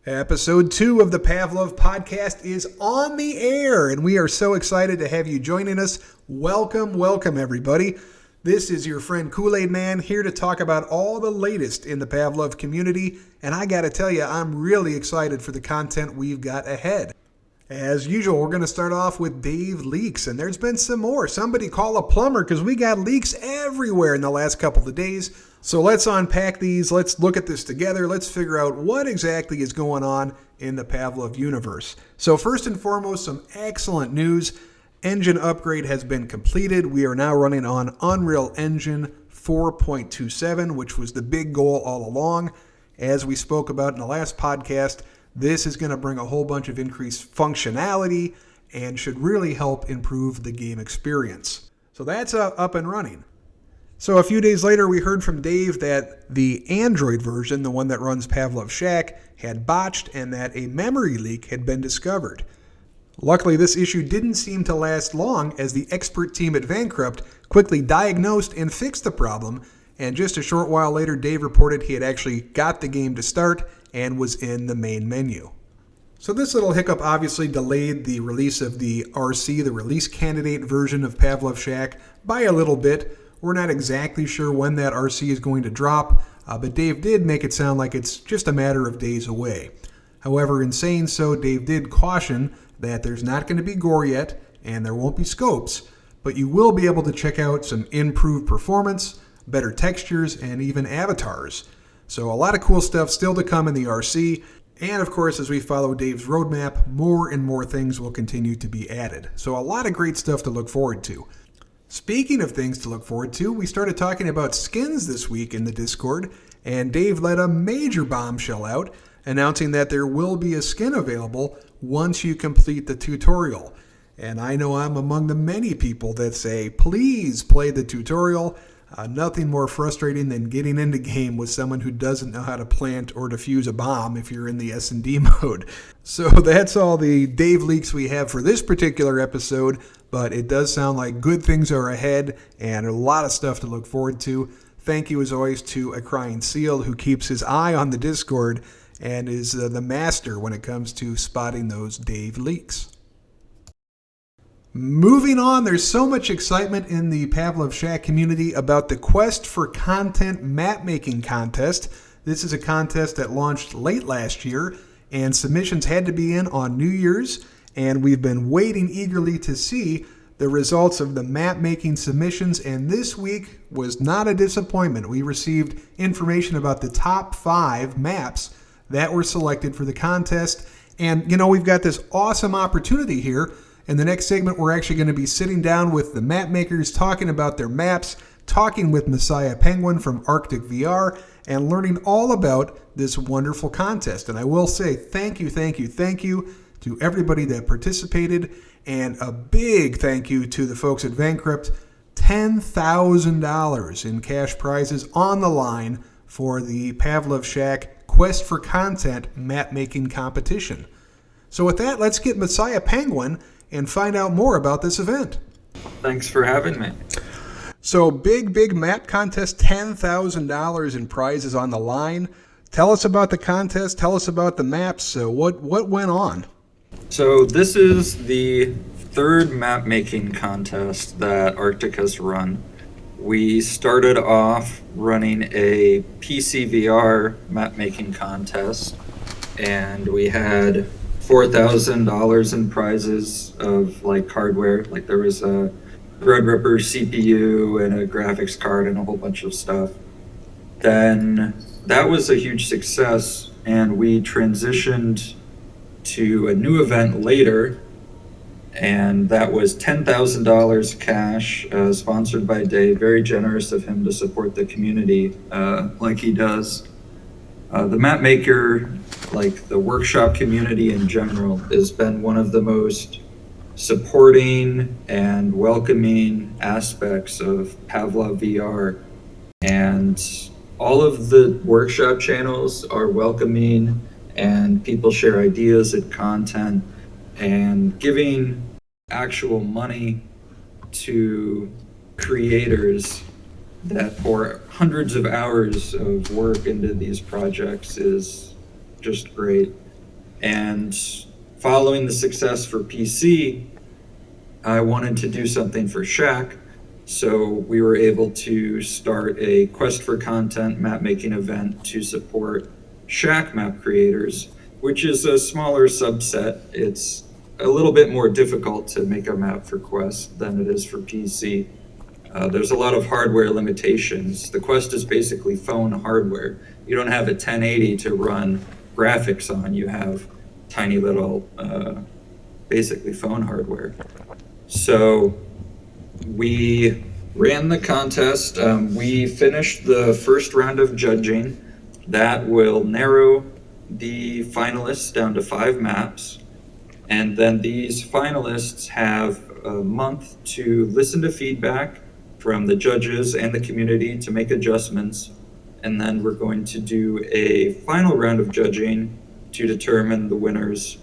Episode 2 of the Pavlov podcast is on the air, and we are so excited to have you joining us. Welcome, everybody. This is your friend KoolAidMan here to talk about all the latest in the Pavlov community, and I gotta tell you, I'm really excited for the content we've got ahead. As usual, we're going to start off with Dave leaks, and there's been some more. Somebody call a plumber because we got leaks everywhere in the last couple of days. So let's unpack these. Let's look at this together. Let's figure out what exactly is going on in the Pavlov universe. So first and foremost, some excellent news. Engine upgrade has been completed. We are now running on Unreal Engine 4.27, which was the big goal all along. As we spoke about in the last podcast, this is going to bring a whole bunch of increased functionality and should really help improve the game experience. So that's up and running. So a few days later, we heard from Dave that the Android version, the one that runs Pavlov Shack, had botched and that a memory leak had been discovered. Luckily, this issue didn't seem to last long as the expert team at Bankrupt quickly diagnosed and fixed the problem, and just a short while later, Dave reported he had actually got the game to start and was in the main menu. So this little hiccup obviously delayed the release of the RC, the release candidate version of Pavlov Shack, by a little bit. We're not exactly sure when that RC is going to drop, but Dave did make it sound like it's just a matter of days away. However, in saying so, Dave did caution that there's not going to be gore yet, and there won't be scopes, but you will be able to check out some improved performance, better textures, and even avatars. So a lot of cool stuff still to come in the RC, and of course, as we follow Dave's roadmap, more and more things will continue to be added. So a lot of great stuff to look forward to. Speaking of things to look forward to, we started talking about skins this week in the Discord, and Dave let a major bombshell out, announcing that there will be a skin available once you complete the tutorial. And I know I'm among the many people that say, please play the tutorial. Nothing more frustrating than getting into game with someone who doesn't know how to plant or defuse a bomb if you're in the S&D mode. So that's all the Dave leaks we have for this particular episode, but it does sound like good things are ahead and a lot of stuff to look forward to. Thank you as always to A Crying Seal, who keeps his eye on the Discord and is the master when it comes to spotting those Dave leaks. Moving on, there's so much excitement in the Pavlov Shack community about the Quest for Content map-making contest. This is a contest that launched late last year, and submissions had to be in on New Year's, and we've been waiting eagerly to see the results of the map-making submissions, and this week was not a disappointment. We received information about the top 5 maps that were selected for the contest, and we've got this awesome opportunity here. In the next segment, we're actually going to be sitting down with the map makers, talking about their maps, talking with Messiah Penguin from Arctic VR, and learning all about this wonderful contest. And I will say thank you to everybody that participated, and a big thank you to the folks at Bankrupt. $10,000 in cash prizes on the line for the Pavlov Shack Quest for Content map-making competition. So with that, let's get Messiah Penguin and find out more about this event. Thanks for having me. So big map contest, $10,000 in prizes on the line. Tell us about the contest. Tell us about the maps. So what went on? So this is the third map making contest that Arctic has run. We started off running a PC VR map making contest, and we had $4,000 in prizes of hardware. There was a Threadripper CPU and a graphics card and a whole bunch of stuff. Then that was a huge success, and we transitioned to a new event later, and that was $10,000 cash, sponsored by Dave. Very generous of him to support the community like he does. The map maker, the workshop community in general, has been one of the most supporting and welcoming aspects of Pavlov VR, and all of the workshop channels are welcoming, and people share ideas and content, and giving actual money to creators that pour hundreds of hours of work into these projects is just great. And following the success for PC, I wanted to do something for Shack. So we were able to start a Quest for Content map making event to support Shack map creators, which is a smaller subset. It's a little bit more difficult to make a map for Quest than it is for PC. There's a lot of hardware limitations. The Quest is basically phone hardware. You don't have a 1080 to run graphics on. You have tiny little, basically phone hardware. So we ran the contest. We finished the first round of judging. That will narrow the finalists down to 5 maps. And then these finalists have a month to listen to feedback from the judges and the community to make adjustments. And then we're going to do a final round of judging to determine the winners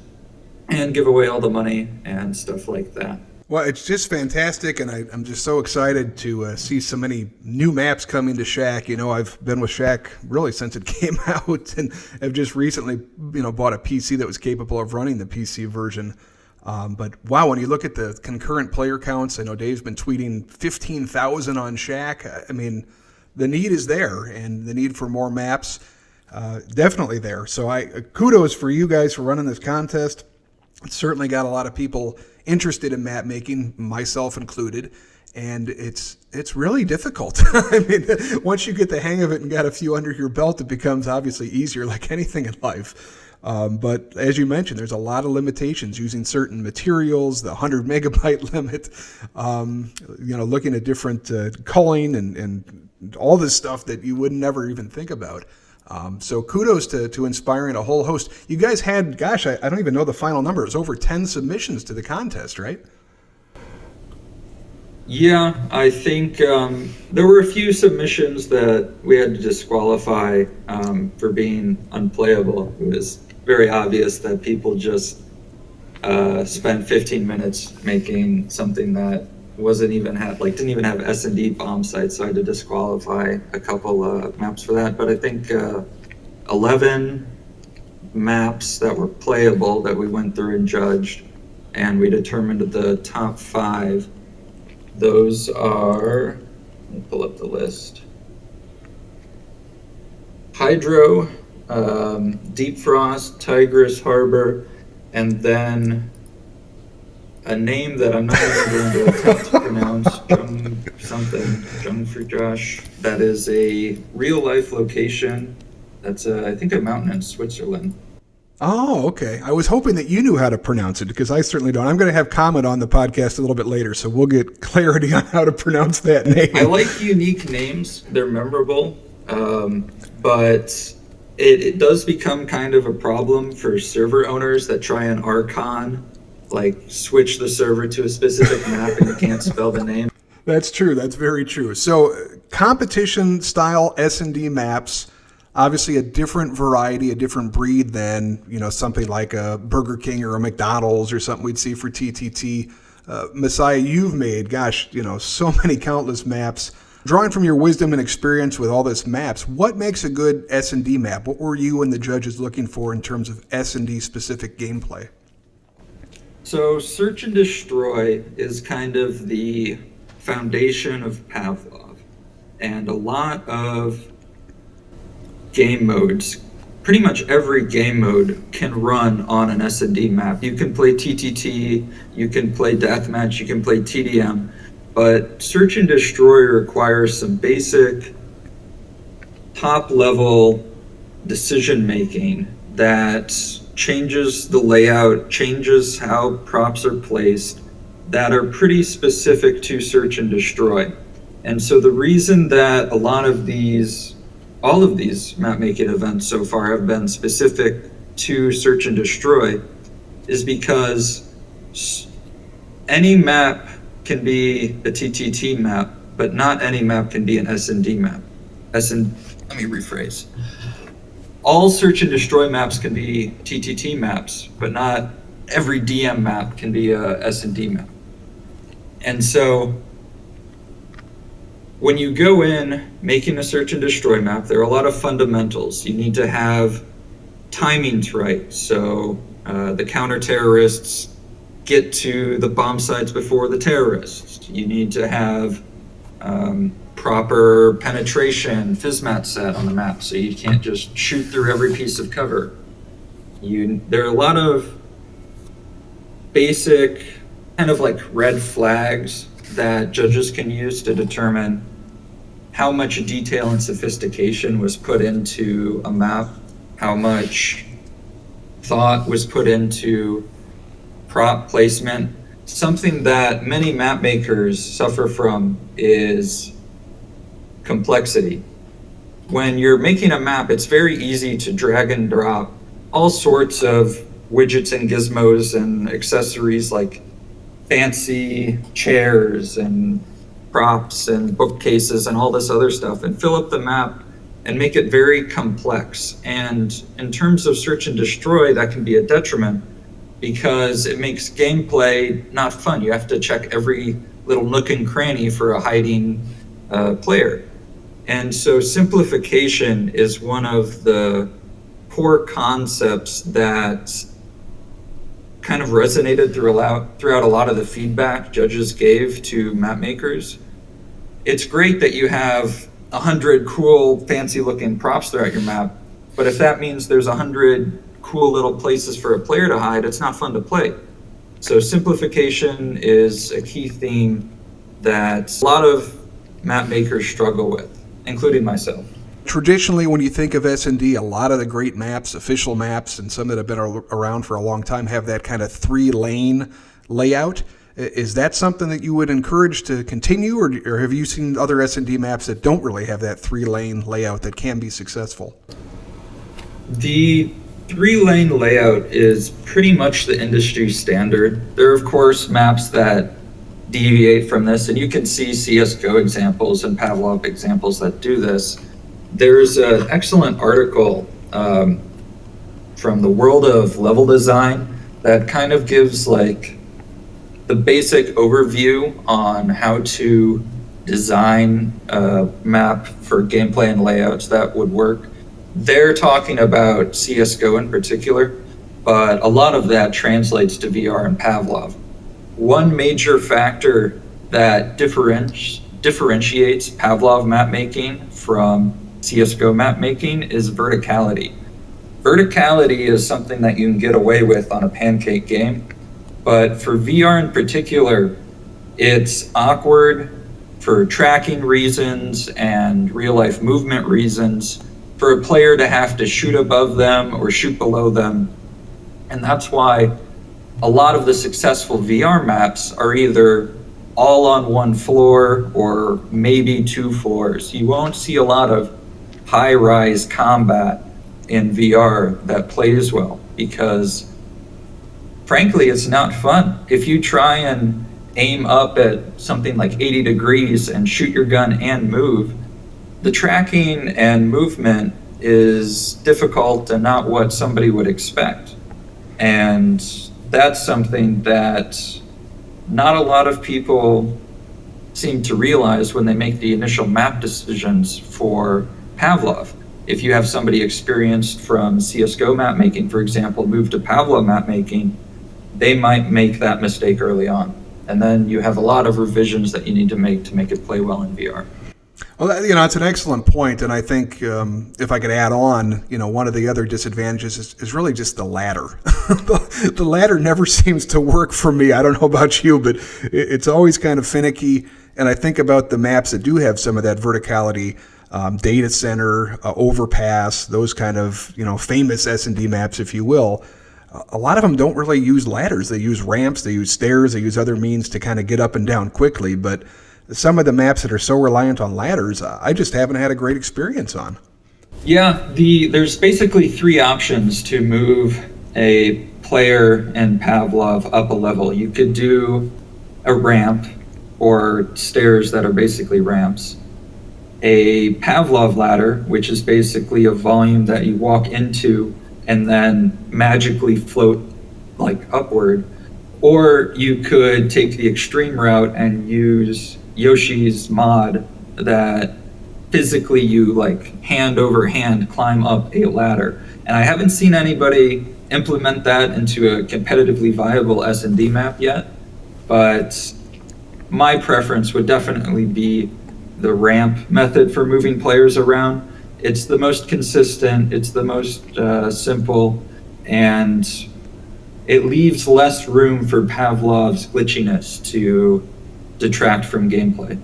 and give away all the money and stuff like that. Well, it's just fantastic, and I'm just so excited to see so many new maps coming to Shack. You know, I've been with Shack really since it came out, and have just recently, bought a PC that was capable of running the PC version. But wow, when you look at the concurrent player counts, I know Dave's been tweeting 15,000 on Shack. I mean, the need is there, and the need for more maps definitely there. So kudos for you guys for running this contest. It's certainly got a lot of people interested in map making, myself included, and it's really difficult. I mean, once you get the hang of it and got a few under your belt, it becomes obviously easier, like anything in life. But as you mentioned, there's a lot of limitations using certain materials, the 100 megabyte limit, looking at different culling and all this stuff that you would never even think about. So kudos to inspiring a whole host. You guys had, gosh, I don't even know the final number. It was over 10 submissions to the contest, right? Yeah, I think there were a few submissions that we had to disqualify for being unplayable. It was very obvious that people just spent 15 minutes making something that didn't even have S&D bomb sites, so I had to disqualify a couple maps for that. But I think 11 maps that were playable that we went through and judged, and we determined the top 5. Those are, let me pull up the list: Hydro, Deep Frost, Tigris, Harbor, and then a name that I'm not even going to attempt to pronounce, Jungfraujoch. That is a real-life location. That's, I think, a mountain in Switzerland. Oh, okay. I was hoping that you knew how to pronounce it, because I certainly don't. I'm going to have Comet on the podcast a little bit later, so we'll get clarity on how to pronounce that name. I like unique names. They're memorable, but it does become kind of a problem for server owners that try and Archon, switch the server to a specific map and you can't spell the name. That's true. That's very true. So competition style S&D maps, obviously a different variety, a different breed than, something like a Burger King or a McDonald's or something we'd see for TTT. Messiah, you've made, so many countless maps. Drawing from your wisdom and experience with all this maps, what makes a good S&D map? What were you and the judges looking for in terms of S&D specific gameplay? So Search and Destroy is kind of the foundation of Pavlov, and a lot of game modes, pretty much every game mode can run on an S&D map. You can play TTT, you can play Deathmatch, you can play TDM, but Search and Destroy requires some basic top-level decision-making that changes the layout, changes how props are placed, that are pretty specific to Search and Destroy. And so the reason that all of these map making events so far have been specific to Search and Destroy is because any map can be a TTT map, but not any map can be an S&D map. Let me rephrase. All Search and Destroy maps can be TTT maps, but not every DM map can be a S&D map. And so when you go in making a Search and Destroy map, there are a lot of fundamentals. You need to have timings right. So the counter-terrorists get to the bomb sites before the terrorists. You need to have proper penetration FISMAT set on the map, so you can't just shoot through every piece of cover. There are a lot of basic kind of like red flags that judges can use to determine how much detail and sophistication was put into a map, how much thought was put into prop placement. Something that many map makers suffer from is complexity. When you're making a map, it's very easy to drag and drop all sorts of widgets and gizmos and accessories like fancy chairs and props and bookcases and all this other stuff and fill up the map and make it very complex. And in terms of search and destroy, that can be a detriment because it makes gameplay not fun. You have to check every little nook and cranny for a hiding player. And so simplification is one of the core concepts that kind of resonated throughout a lot of the feedback judges gave to map makers. It's great that you have 100 cool, fancy-looking props throughout your map, but if that means there's 100 cool little places for a player to hide, it's not fun to play. So simplification is a key theme that a lot of map makers struggle with, including myself. Traditionally, when you think of S&D, a lot of the great maps, official maps, and some that have been around for a long time have that kind of 3-lane layout. Is that something that you would encourage to continue, or have you seen other S&D maps that don't really have that 3-lane layout that can be successful? The 3-lane layout is pretty much the industry standard. There are, of course, maps that deviate from this, and you can see CSGO examples and Pavlov examples that do this. There's an excellent article from the world of level design that kind of gives like the basic overview on how to design a map for gameplay and layouts that would work. They're talking about CSGO in particular, but a lot of that translates to VR and Pavlov. One major factor that differentiates Pavlov map making from CSGO map making is verticality. Verticality is something that you can get away with on a pancake game, but for VR in particular, it's awkward for tracking reasons and real-life movement reasons for a player to have to shoot above them or shoot below them. And that's why a lot of the successful VR maps are either all on one floor or maybe 2 floors. You won't see a lot of high-rise combat in VR that plays well because, frankly, it's not fun. If you try and aim up at something like 80 degrees and shoot your gun and move, the tracking and movement is difficult and not what somebody would expect. And that's something that not a lot of people seem to realize when they make the initial map decisions for Pavlov. If you have somebody experienced from CSGO map making, for example, move to Pavlov map making, they might make that mistake early on. And then you have a lot of revisions that you need to make it play well in VR. Well, it's an excellent point, and I think if I could add on, one of the other disadvantages is really just the ladder. The ladder never seems to work for me. I don't know about you, but it's always kind of finicky, and I think about the maps that do have some of that verticality, data center, overpass, those kind of, famous S&D maps, if you will. A lot of them don't really use ladders. They use ramps, they use stairs, they use other means to kind of get up and down quickly, but some of the maps that are so reliant on ladders, I just haven't had a great experience on. Yeah, there's basically 3 options to move a player in Pavlov up a level. You could do a ramp or stairs that are basically ramps, a Pavlov ladder, which is basically a volume that you walk into and then magically float like upward, or you could take the extreme route and use Yoshi's mod that physically you like hand over hand climb up a ladder. And I haven't seen anybody implement that into a competitively viable S&D map yet, but my preference would definitely be the ramp method for moving players around. It's the most consistent, it's the most simple, and it leaves less room for Pavlov's glitchiness to detract from gameplay.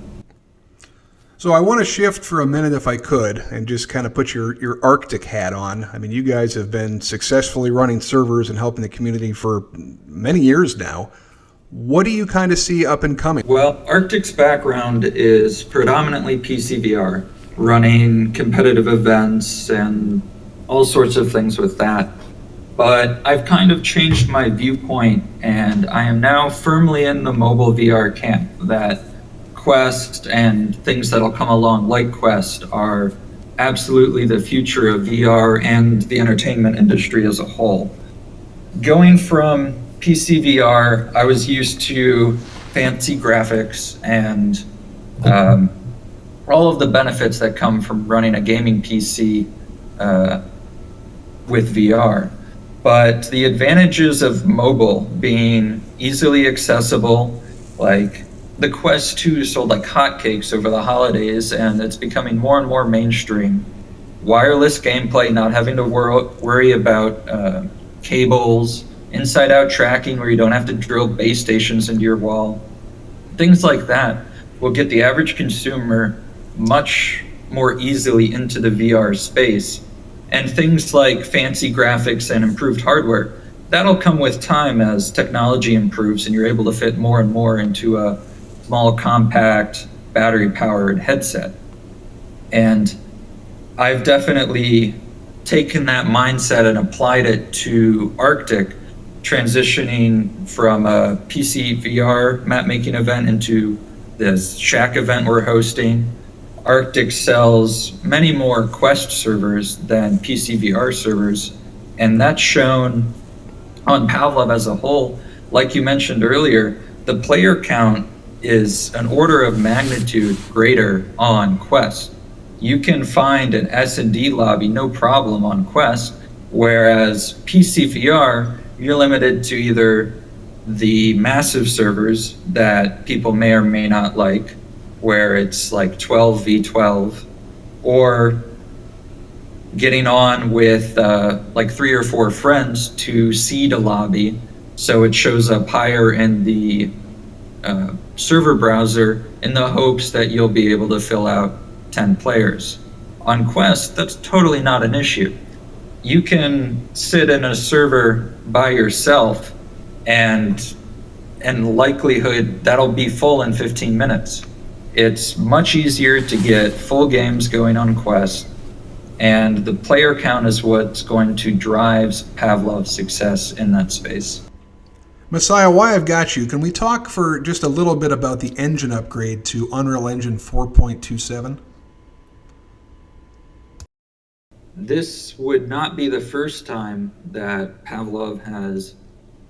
So I want to shift for a minute, if I could, and just kind of put your Arctic hat on. I mean, you guys have been successfully running servers and helping the community for many years now. What do you kind of see up and coming? Well, Arctic's background is predominantly PCVR, running competitive events and all sorts of things with that. But I've kind of changed my viewpoint, and I am now firmly in the mobile VR camp, that Quest and things that'll come along like Quest are absolutely the future of VR and the entertainment industry as a whole. Going from PC VR, I was used to fancy graphics and all of the benefits that come from running a gaming PC with VR. But the advantages of mobile being easily accessible, like the Quest 2 sold like hotcakes over the holidays, and it's becoming more and more mainstream. Wireless gameplay, not having to worry about cables, inside-out tracking where you don't have to drill base stations into your wall. Things like that will get the average consumer much more easily into the VR space. And things like fancy graphics and improved hardware, that'll come with time as technology improves and you're able to fit more and more into a small, compact, battery-powered headset. And I've definitely taken that mindset and applied it to Arctic, transitioning from a PC VR map-making event into this Shack event we're hosting. Arctic sells many more Quest servers than PC VR servers, and that's shown on Pavlov as a whole. Like you mentioned earlier, the player count is an order of magnitude greater on Quest. You can find an S&D lobby no problem on Quest, whereas PC VR, you're limited to either the massive servers that people may or may not like, where it's like 12v12, or getting on with like 3 or 4 friends to seed a lobby so it shows up higher in the server browser in the hopes that you'll be able to fill out 10 players. On Quest, that's totally not an issue. You can sit in a server by yourself and likelihood that'll be full in 15 minutes. It's much easier to get full games going on Quest, and the player count is what's going to drive Pavlov's success in that space. Messiah, why I've got you, can we talk for just a little bit about the engine upgrade to Unreal Engine 4.27? This would not be the first time that Pavlov has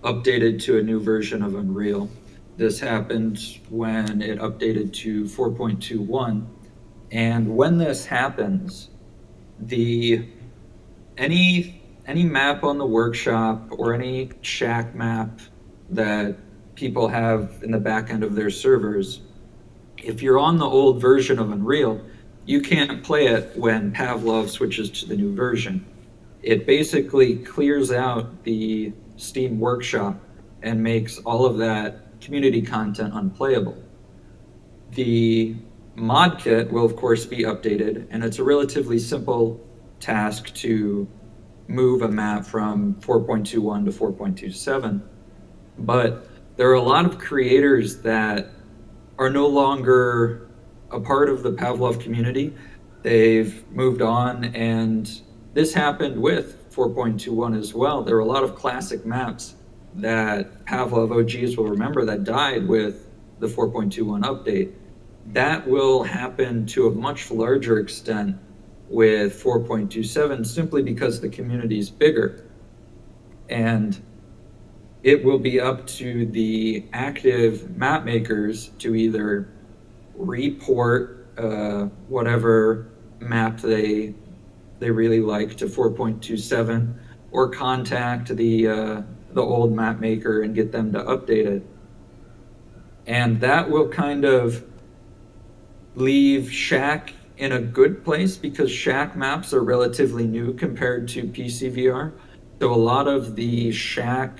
updated to a new version of Unreal. This happened when it updated to 4.21, and when this happens, any map on the workshop or any Shack map that people have in the back end of their servers, if you're on the old version of Unreal, you can't play it when Pavlov switches to the new version. It basically clears out the Steam workshop and makes all of that community content unplayable. The mod kit will of course be updated, and it's a relatively simple task to move a map from 4.21 to 4.27. But there are a lot of creators that are no longer a part of the Pavlov community. They've moved on, and this happened with 4.21 as well. There were a lot of classic maps that Pavlov OGs will remember that died with the 4.21 update. That will happen to a much larger extent with 4.27 simply because the community is bigger. And it will be up to the active map makers to either report whatever map they really like to 4.27, or contact the old map maker and get them to update it. And that will kind of leave Shack in a good place, because Shack maps are relatively new compared to PCVR. So a lot of the Shack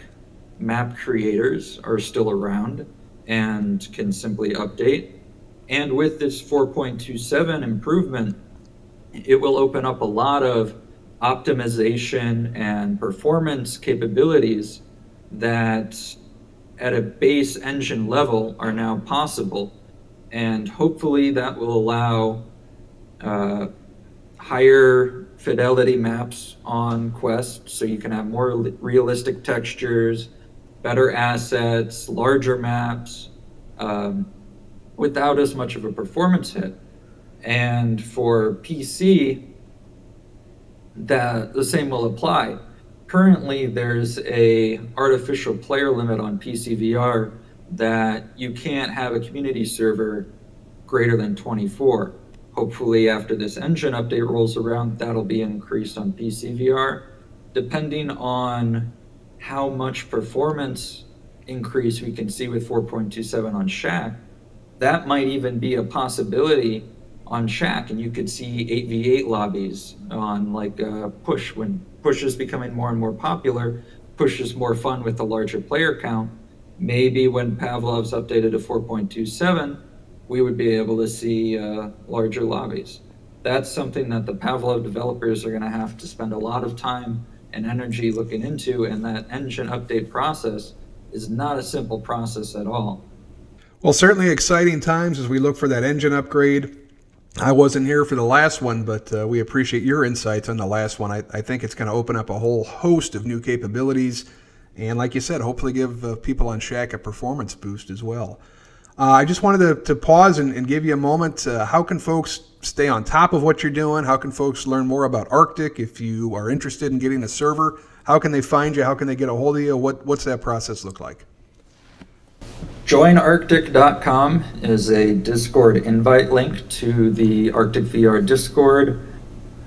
map creators are still around and can simply update. And with this 4.27 improvement, it will open up a lot of optimization and performance capabilities that at a base engine level are now possible. And hopefully that will allow higher fidelity maps on Quest, so you can have more realistic textures, better assets, larger maps, without as much of a performance hit. And for PC, the same will apply. Currently, there's a artificial player limit on PCVR that you can't have a community server greater than 24. Hopefully, after this engine update rolls around, that'll be increased on PCVR. Depending on how much performance increase we can see with 4.27 on Shack, that might even be a possibility on Shack, and you could see 8v8 lobbies on like Push. When Push is becoming more and more popular, Push is more fun with the larger player count. Maybe when Pavlov's updated to 4.27, we would be able to see larger lobbies. That's something that the Pavlov developers are going to have to spend a lot of time and energy looking into, and that engine update process is not a simple process at all. Well, certainly exciting times as we look for that engine upgrade. I wasn't here for the last one, but we appreciate your insights on the last one. I think it's going to open up a whole host of new capabilities, and like you said, hopefully give people on Shack a performance boost as well. I just wanted to pause and give you a moment. How can folks stay on top of what you're doing? How can folks learn more about Arctic? If you are interested in getting a server, how can they find you? How can they get a hold of you? What's that process look like? Joinarctic.com is a Discord invite link to the Arctic VR Discord.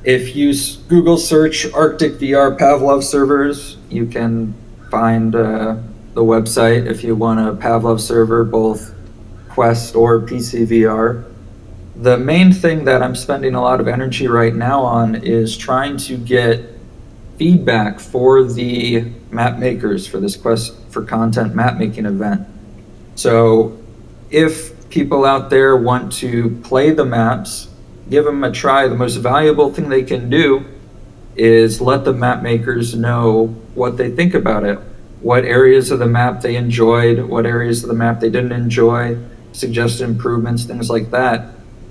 If you Google search Arctic VR Pavlov servers, you can find the website if you want a Pavlov server, both Quest or PCVR. The main thing that I'm spending a lot of energy right now on is trying to get feedback for the map makers for this Quest for Content map making event. So if people out there want to play the maps, give them a try. The most valuable thing they can do is let the map makers know what they think about it, what areas of the map they enjoyed, what areas of the map they didn't enjoy, suggest improvements, things like that.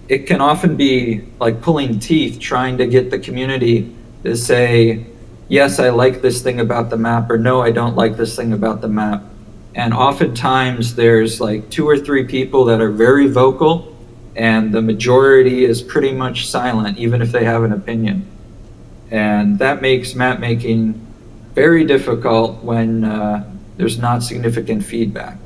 It can often be like pulling teeth trying to get the community to say, yes, I like this thing about the map, or no, I don't like this thing about the map. And oftentimes there's like 2 or 3 people that are very vocal, and the majority is pretty much silent, even if they have an opinion. And that makes map making very difficult when there's not significant feedback.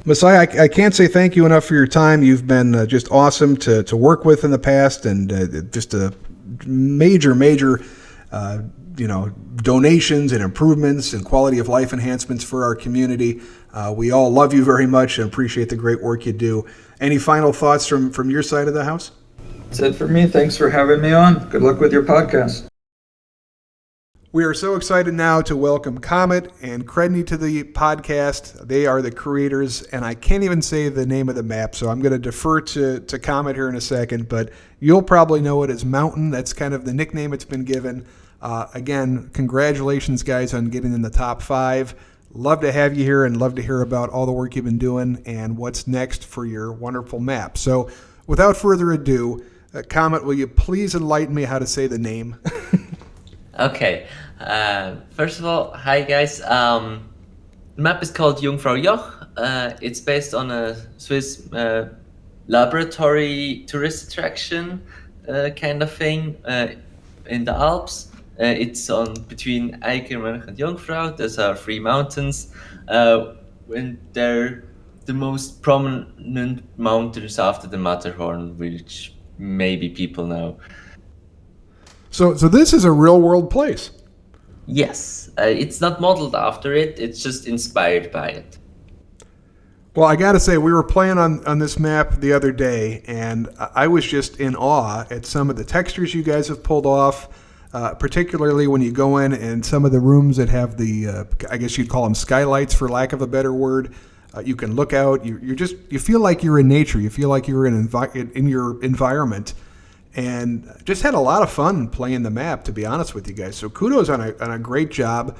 Messiah, I can't say thank you enough for your time. You've been just awesome to work with in the past, and just a major donations and improvements and quality of life enhancements for our community. We all love you very much and appreciate the great work you do. Any final thoughts from your side of the house? That's it for me. Thanks for having me on. Good luck with your podcast. We are so excited now to welcome Comet and Kreadny to the podcast. They are the creators, and I can't even say the name of the map, so I'm going to defer to Comet here in a second, but you'll probably know it as Mountain. That's kind of the nickname it's been given. Again, congratulations, guys, on getting in the top 5. Love to have you here and love to hear about all the work you've been doing and what's next for your wonderful map. So without further ado, Comet, will you please enlighten me how to say the name? Okay. First of all, hi guys. The map is called Jungfraujoch. It's based on a Swiss laboratory tourist attraction kind of thing in the Alps. It's on between Eiker and Jungfrau. Those are 3 mountains. When they're the most prominent mountains after the Matterhorn, which maybe people know. So this is a real world place. Yes, it's not modeled after it, it's just inspired by it. Well, I got to say, we were playing on this map the other day, and I was just in awe at some of the textures you guys have pulled off, particularly when you go in and some of the rooms that have the, I guess you'd call them skylights, for lack of a better word. You can look out. You feel like you're in nature. You feel like you're in your environment, and just had a lot of fun playing the map, to be honest with you guys. So kudos on a great job.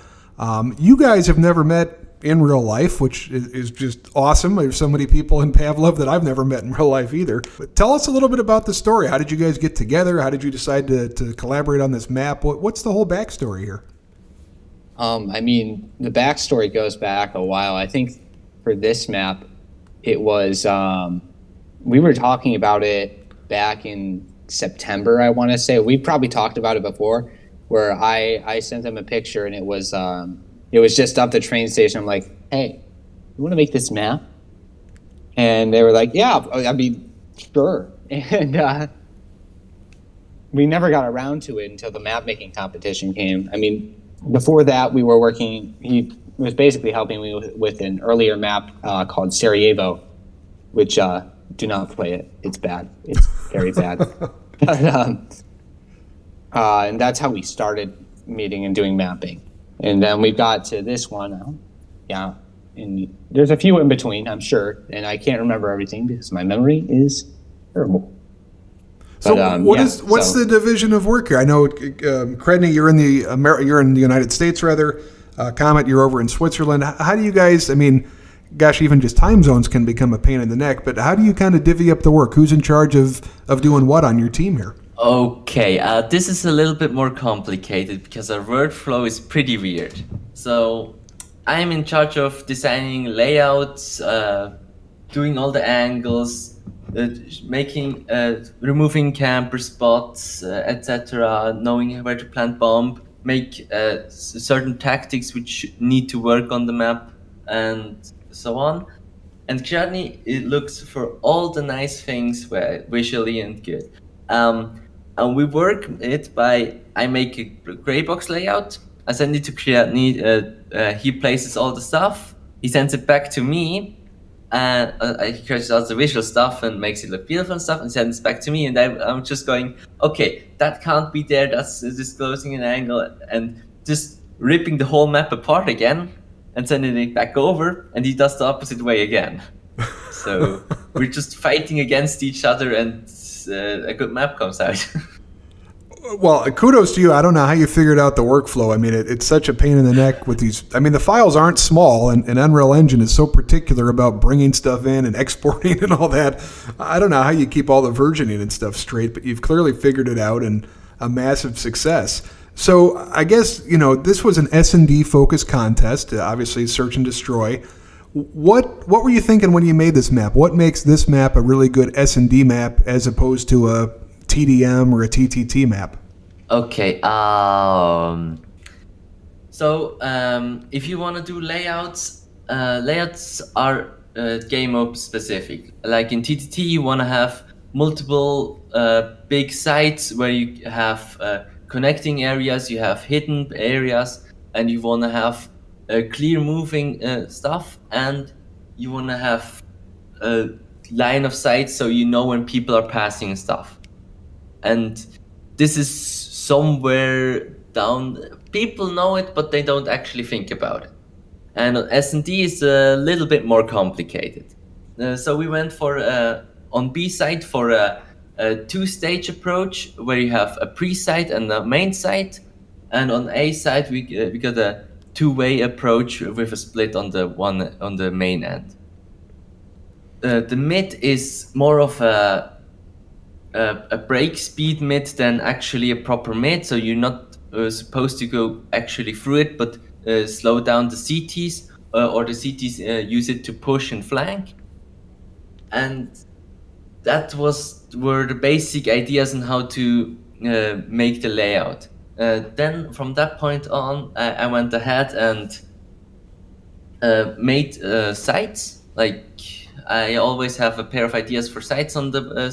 You guys have never met in real life, which is just awesome. There's so many people in Pavlov that I've never met in real life either. But tell us a little bit about the story. How did you guys get together? How did you decide to collaborate on this map? What's the whole backstory here? I mean, the backstory goes back a while. I think for this map, it was, we were talking about it back in September, I want to say. We probably talked about it before, where I sent them a picture, and it was just up the train station. I'm like, hey, you want to make this map? And they were like, yeah, I mean, sure. And we never got around to it until the map making competition came. I mean, before that, we were working, he was basically helping me with an earlier map called Sarajevo, which do not play it. It's bad. It's very bad. But, and that's how we started meeting and doing mapping. And then we got to this one. Yeah. And there's a few in between, I'm sure. And I can't remember everything because my memory is terrible. So what's the division of work here? I know, Kreadny, you're in the United States, rather. Comet, you're over in Switzerland. How do you guys, I mean, gosh, even just time zones can become a pain in the neck, but how do you kind of divvy up the work? Who's in charge of doing what on your team here? Okay, this is a little bit more complicated because our workflow is pretty weird. So I'm in charge of designing layouts, doing all the angles, removing camper spots, etc., knowing where to plant bomb, make certain tactics which need to work on the map, and so on. And Kreadny, it looks for all the nice things visually and good. And we work it by, I make a gray box layout, I send it to Kreadny, he places all the stuff, he sends it back to me, and he creates all the visual stuff and makes it look beautiful and stuff, and sends it back to me, and I'm just going, okay, that can't be there, that's disclosing an angle, and just ripping the whole map apart again, and sending it back over, and he does the opposite way again. So we're just fighting against each other, and a good map comes out. Well, kudos to you. I don't know how you figured out the workflow. I mean, it's such a pain in the neck with these. I mean, the files aren't small, and Unreal Engine is so particular about bringing stuff in and exporting and all that. I don't know how you keep all the versioning and stuff straight, but you've clearly figured it out, and a massive success. So I guess, this was an S&D focused contest, obviously search and destroy. What were you thinking when you made this map? What makes this map a really good S&D map as opposed to a TDM or a TTT map? Okay, so if you want to do layouts, layouts are game mode specific. Like in TTT, you want to have multiple big sites where you have connecting areas, you have hidden areas, and you want to have clear moving stuff, and you want to have a line of sight so you know when people are passing and stuff. And this is somewhere down, people know it, but they don't actually think about it. And S&D is a little bit more complicated. So we went for, on B side, for a two-stage approach where you have a pre-site and a main site. And on A side, we got a two-way approach with a split on the main end. The mid is more of a break speed mid than actually a proper mid, so you're not supposed to go actually through it, but slow down the CTs, or the CTs use it to push and flank. And that were the basic ideas on how to make the layout. Then from that point on, I went ahead and made sites. Like, I always have a pair of ideas for sites on the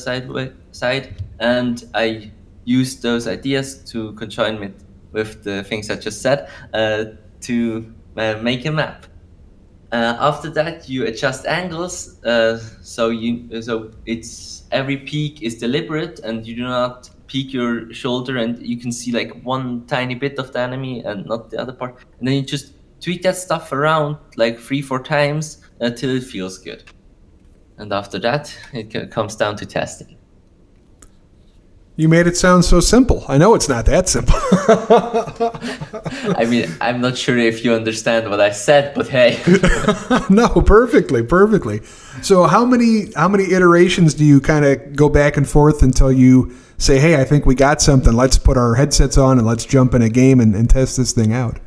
side, and I use those ideas to conjoin with the things I just said to make a map. After that, you adjust angles, so it's every peak is deliberate, and you do not peek your shoulder, and you can see like one tiny bit of the enemy and not the other part, and then you just tweak that stuff around like 3-4 times until it feels good. And after that, it comes down to testing. You made it sound so simple. I know it's not that simple. I mean, I'm not sure if you understand what I said, but hey. No, perfectly. So how many iterations do you kind of go back and forth until you say, hey, I think we got something. Let's put our headsets on and let's jump in a game and test this thing out?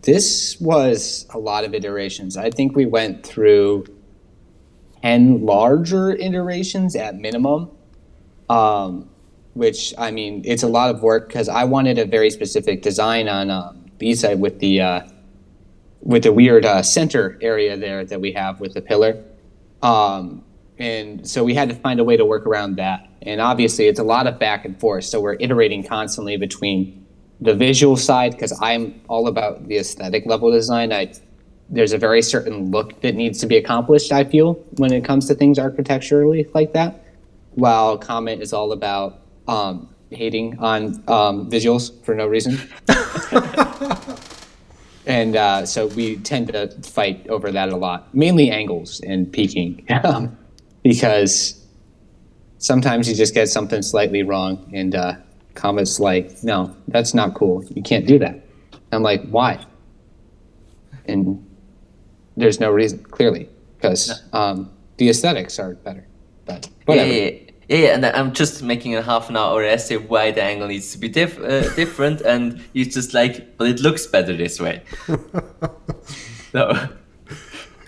This was a lot of iterations. I think we went through 10 larger iterations at minimum, which, I mean, it's a lot of work because I wanted a very specific design on B-side with the weird center area there that we have with the pillar. And so we had to find a way to work around that. And obviously, it's a lot of back and forth. So we're iterating constantly between the visual side, because I'm all about the aesthetic level design. There's a very certain look that needs to be accomplished, I feel, when it comes to things architecturally like that, while Comet is all about hating on visuals for no reason. And so we tend to fight over that a lot, mainly angles and peaking, because sometimes you just get something slightly wrong, and Comet's like, no, that's not cool. You can't do that. I'm like, why? And there's no reason, clearly, because the aesthetics are better. But whatever. Yeah, and I'm just making a half an hour essay why the angle needs to be different, and you're just like, but it looks better this way. So.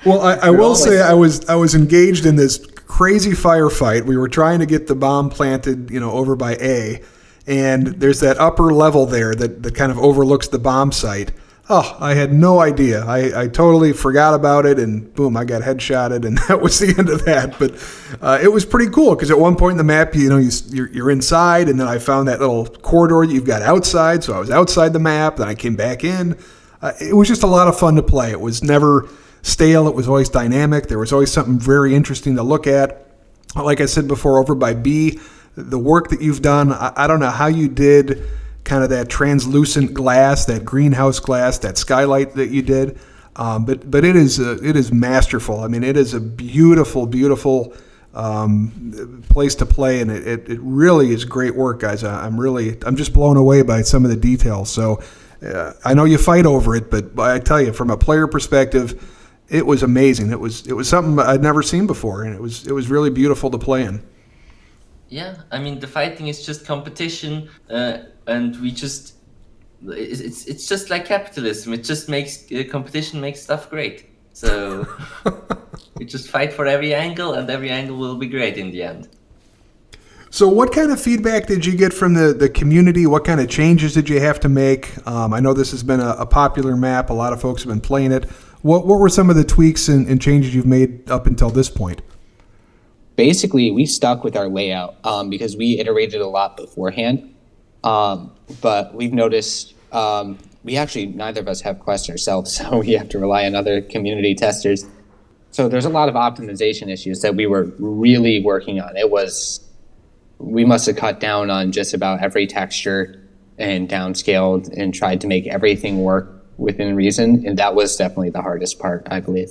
Well, I will say I was engaged in this crazy firefight. We were trying to get the bomb planted, over by A, and there's that upper level there that kind of overlooks the bomb site. Oh, I had no idea. I totally forgot about it, and boom, I got headshotted, and that was the end of that. But it was pretty cool because at one point in the map, you're inside, and then I found that little corridor that you've got outside, so I was outside the map, then I came back in. It was just a lot of fun to play. It was never stale. It was always dynamic. There was always something very interesting to look at. Like I said before, over by B, the work that you've done, I don't know how you did kind of that translucent glass, that greenhouse glass, that skylight that you did, but it is masterful. I mean, it is a beautiful place to play, and it really is great work, guys. I'm just blown away by some of the details. So I know you fight over it, but I tell you, from a player perspective, it was amazing. It was something I'd never seen before, and it was really beautiful to play in. Yeah, I mean, the fighting is just competition, and it's just like capitalism. It just makes competition makes stuff great. So we just fight for every angle, and every angle will be great in the end. So what kind of feedback did you get from the community? What kind of changes did you have to make? I know this has been a popular map. A lot of folks have been playing it. What were some of the tweaks and changes you've made up until this point? Basically, we stuck with our layout because we iterated a lot beforehand. But we've noticed we actually, neither of us have Quest ourselves, so we have to rely on other community testers. So there's a lot of optimization issues that we were really working on. We must have cut down on just about every texture and downscaled and tried to make everything work within reason. And that was definitely the hardest part, I believe.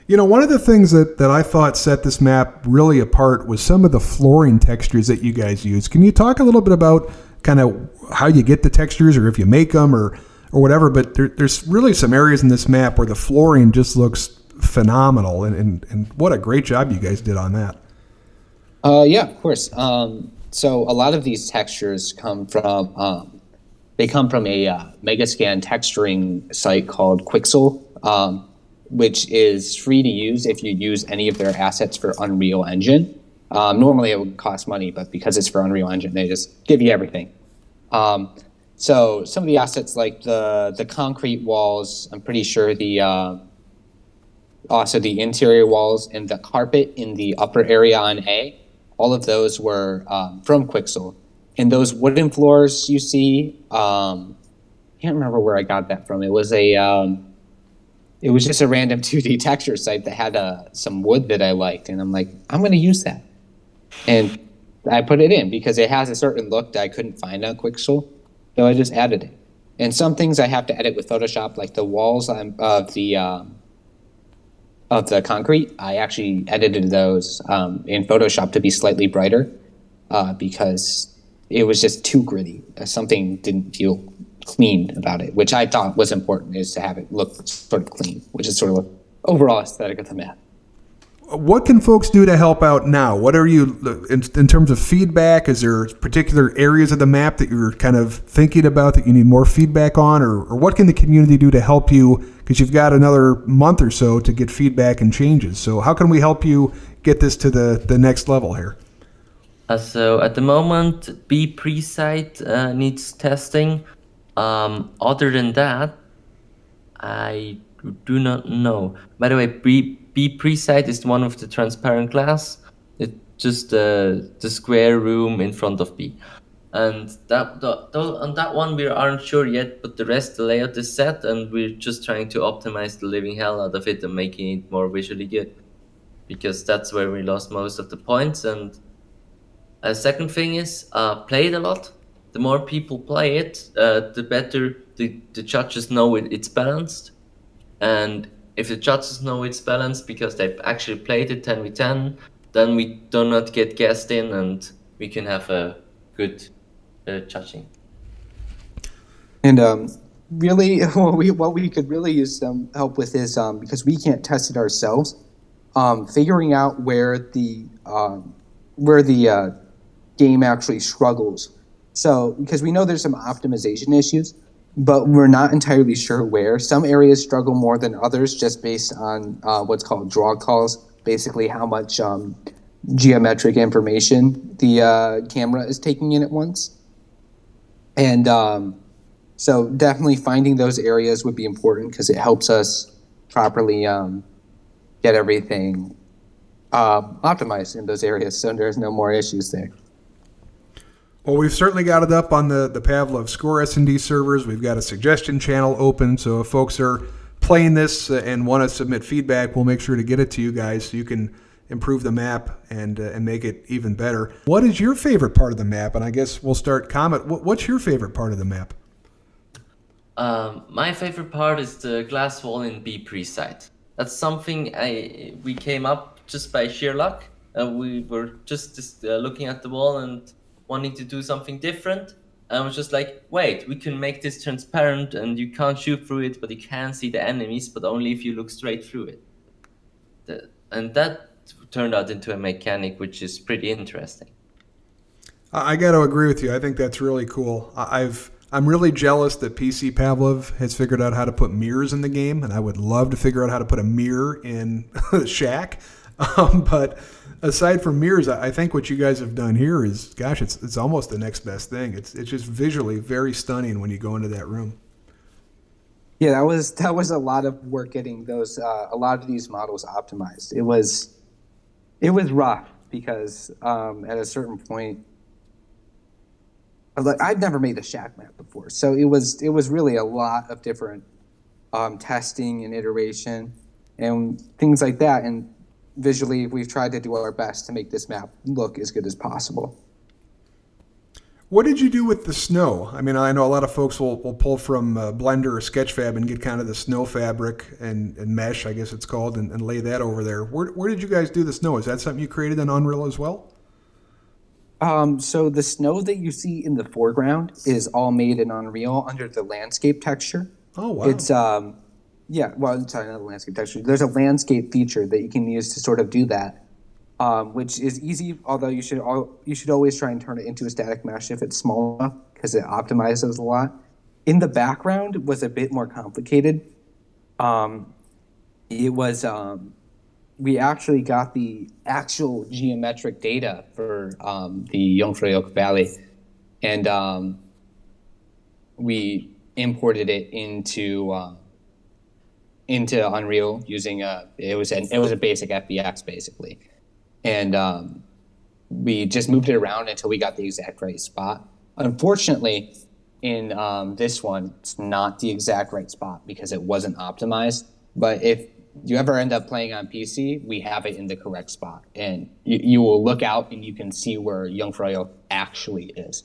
One of the things that I thought set this map really apart was some of the flooring textures that you guys use. Can you talk a little bit about kind of how you get the textures, or if you make them, or whatever? But there's really some areas in this map where the flooring just looks phenomenal, and what a great job you guys did on that. Yeah, of course. So a lot of these textures come from a Megascan texturing site called Quacklin, which is free to use if you use any of their assets for Unreal Engine. Normally it would cost money, but because it's for Unreal Engine, they just give you everything. So some of the assets like the concrete walls, I'm pretty sure the also the interior walls and the carpet in the upper area on A, all of those were from Quixel. And those wooden floors you see, can't remember where I got that from. It was just a random 2D texture site that had some wood that I liked, and I'm like, I'm going to use that. And I put it in because it has a certain look that I couldn't find on Quixel, so I just added it. And some things I have to edit with Photoshop, like the walls of the concrete, I actually edited those in Photoshop to be slightly brighter because it was just too gritty. Something didn't feel clean about it, which I thought was important, is to have it look sort of clean, which is sort of the overall aesthetic of the map. What can folks do to help out now? What are you, in terms of feedback, is there particular areas of the map that you're kind of thinking about that you need more feedback on, or what can the community do to help you? Because you've got another month or so to get feedback and changes. So how can we help you get this to the next level here? So at the moment, B pre-site needs testing. Other than that, I do not know. By the way, B pre-site is one of the transparent glass. It's just the square room in front of B. And on that one we aren't sure yet, but the rest, the layout is set, and we're just trying to optimize the living hell out of it and making it more visually good, because that's where we lost most of the points. And a second thing is play it a lot. The more people play it, the better the judges know it's balanced. And if the judges know it's balanced because they've actually played it 10v10, then we do not get guessed in, and we can have a good judging. And really, what we could really use some help with is, because we can't test it ourselves, figuring out where the game actually struggles. So, because we know there's some optimization issues, but we're not entirely sure where. Some areas struggle more than others just based on what's called draw calls, basically how much geometric information the camera is taking in at once. And so definitely finding those areas would be important because it helps us properly get everything optimized in those areas so there's no more issues there. Well, we've certainly got it up on the Pavlov Score S&D servers. We've got a suggestion channel open, so if folks are playing this and want to submit feedback, we'll make sure to get it to you guys so you can improve the map and make it even better. What is your favorite part of the map? And I guess we'll start Comet. What's your favorite part of the map? My favorite part is the glass wall in B pre-site. That's something we came up just by sheer luck. We were just looking at the wall and wanting to do something different. And I was just like, wait, we can make this transparent and you can't shoot through it, but you can see the enemies, but only if you look straight through it. And that turned out into a mechanic which is pretty interesting. I got to agree with you. I think that's really cool. I'm really jealous that PC Pavlov has figured out how to put mirrors in the game, and I would love to figure out how to put a mirror in Shack. But aside from mirrors, I think what you guys have done here is, gosh, it's almost the next best thing. It's just visually very stunning when you go into that room. Yeah, that was a lot of work getting those a lot of these models optimized. It was rough because at a certain point, I'd never made a Shack map before, so it was really a lot of different testing and iteration and things like that. And visually, we've tried to do our best to make this map look as good as possible. What did you do with the snow? I mean, I know a lot of folks will pull from Blender or Sketchfab and get kind of the snow fabric and mesh, I guess it's called, and lay that over there. Where did you guys do the snow? Is that something you created in Unreal as well? So the snow that you see in the foreground is all made in Unreal under the landscape texture. Oh, wow. It's yeah, well, sorry, not a landscape texture. There's a landscape feature that you can use to sort of do that, which is easy, although you should always try and turn it into a static mesh if it's small enough, because it optimizes a lot. In the background was a bit more complicated. It was we actually got the actual geometric data for the Jungfraujoch Valley, and we imported it into into Unreal using it was a basic FBX basically, and we just moved it around until we got the exact right spot. Unfortunately, in this one, it's not the exact right spot because it wasn't optimized. But if you ever end up playing on PC, we have it in the correct spot, and you will look out and you can see where Jungfraujoch actually is.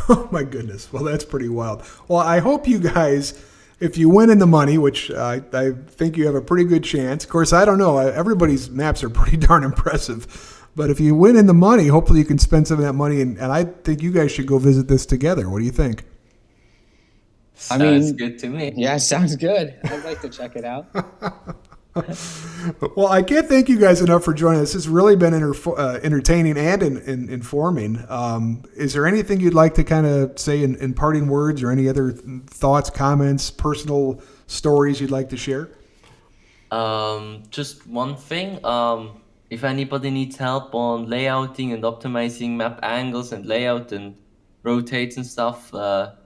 Oh my goodness. Well, that's pretty wild. Well, I hope you guys, if you win in the money, which I think you have a pretty good chance. Of course, I don't know. Everybody's maps are pretty darn impressive. But if you win in the money, hopefully you can spend some of that money. And I think you guys should go visit this together. What do you think? Sounds good to me. Yeah, sounds good. I'd like to check it out. Well, I can't thank you guys enough for joining us. This has really been entertaining and informing. Is there anything you'd like to kind of say in parting words, or any other thoughts, comments, personal stories you'd like to share? Just one thing. If anybody needs help on layouting and optimizing map angles and layout and rotates and stuff,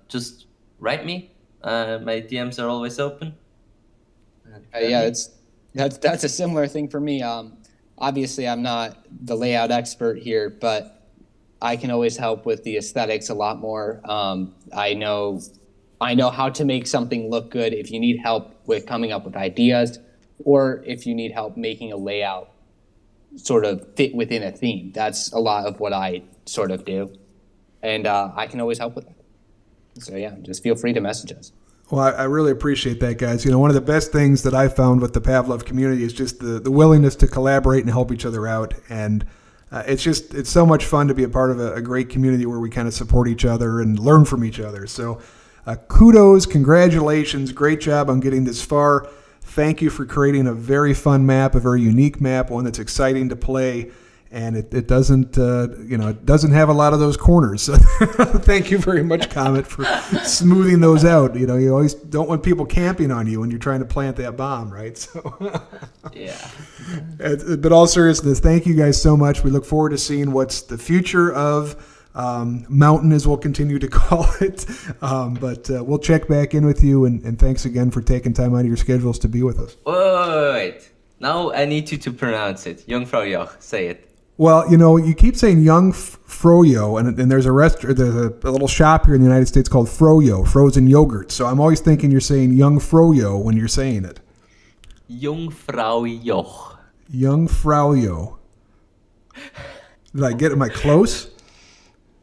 just write me. My DMs are always open. Yeah, that's a similar thing for me. Obviously, I'm not the layout expert here, but I can always help with the aesthetics a lot more. I know how to make something look good. If you need help with coming up with ideas, or if you need help making a layout sort of fit within a theme, that's a lot of what I sort of do, and I can always help with that. So yeah, just feel free to message us. Well, I really appreciate that, guys. One of the best things that I found with the Pavlov community is just the willingness to collaborate and help each other out. And it's so much fun to be a part of a great community where we kind of support each other and learn from each other. So kudos, congratulations, great job on getting this far. Thank you for creating a very fun map, a very unique map, one that's exciting to play. And it doesn't, it doesn't have a lot of those corners. So thank you very much, Comet, for smoothing those out. You always don't want people camping on you when you're trying to plant that bomb, right? So, Yeah. But all seriousness, thank you guys so much. We look forward to seeing what's the future of Mountain, as we'll continue to call it. But we'll check back in with you. And thanks again for taking time out of your schedules to be with us. Wait. Now I need you to pronounce it. Jungfraujoch. Say it. Well, you keep saying Jungfraujoch, and there's a little shop here in the United States called Froyo, frozen yogurt. So I'm always thinking you're saying Jungfraujoch when you're saying it. Jungfraujoch. Jungfraujoch. Did I get it? Am I close?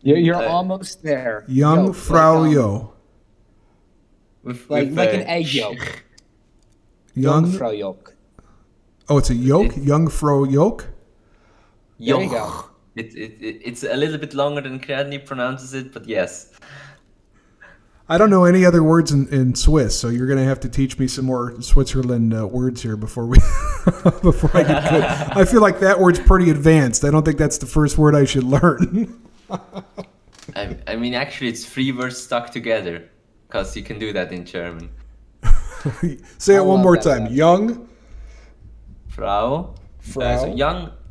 You're almost there. Jungfraujoch. Like an egg yolk. Jungfraujoch. Oh, it's a yolk? Jungfraujoch? There you go. It's a little bit longer than Kreadny pronounces it, but yes. I don't know any other words in Swiss, so you're going to have to teach me some more Switzerland words here before I get good. I feel like that word's pretty advanced. I don't think that's the first word I should learn. I mean, actually, it's 3 words stuck together, because you can do that in German. Say it one more time. Young. Frau. So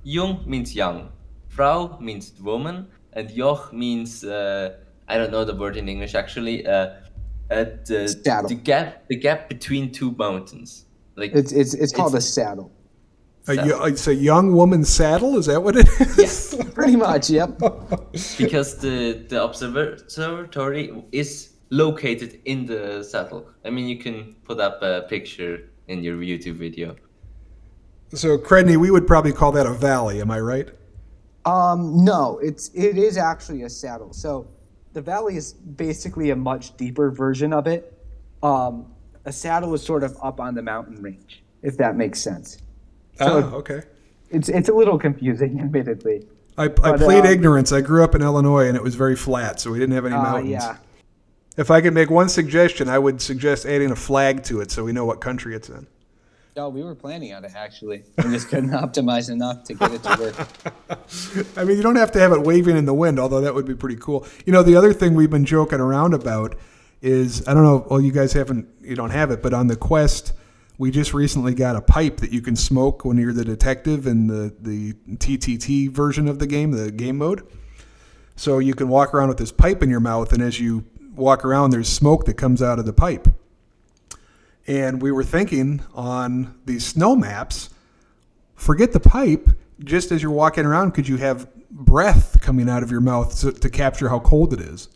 Jung means young. Frau means woman. And Joch means, I don't know the word in English actually, the gap between 2 mountains. Like It's called a saddle. It's a young woman's saddle? Is that what it is? Yes. Pretty much, yep. Because the observatory is located in the saddle. I mean, you can put up a picture in your YouTube video. So, Kreadny, we would probably call that a valley. Am I right? No, it is actually a saddle. So the valley is basically a much deeper version of it. A saddle is sort of up on the mountain range, if that makes sense. So okay. It's a little confusing, admittedly. I plead ignorance. I grew up in Illinois, and it was very flat, so we didn't have any mountains. Yeah. If I could make one suggestion, I would suggest adding a flag to it so we know what country it's in. No, we were planning on it, actually. We just couldn't optimize enough to get it to work. I mean, you don't have to have it waving in the wind, although that would be pretty cool. The other thing we've been joking around about is, I don't know, well, you guys you don't have it, but on the Quest, we just recently got a pipe that you can smoke when you're the detective in the TTT version of the game mode. So you can walk around with this pipe in your mouth, and as you walk around, there's smoke that comes out of the pipe. And we were thinking on these snow maps, forget the pipe, just as you're walking around, could you have breath coming out of your mouth to capture how cold it is?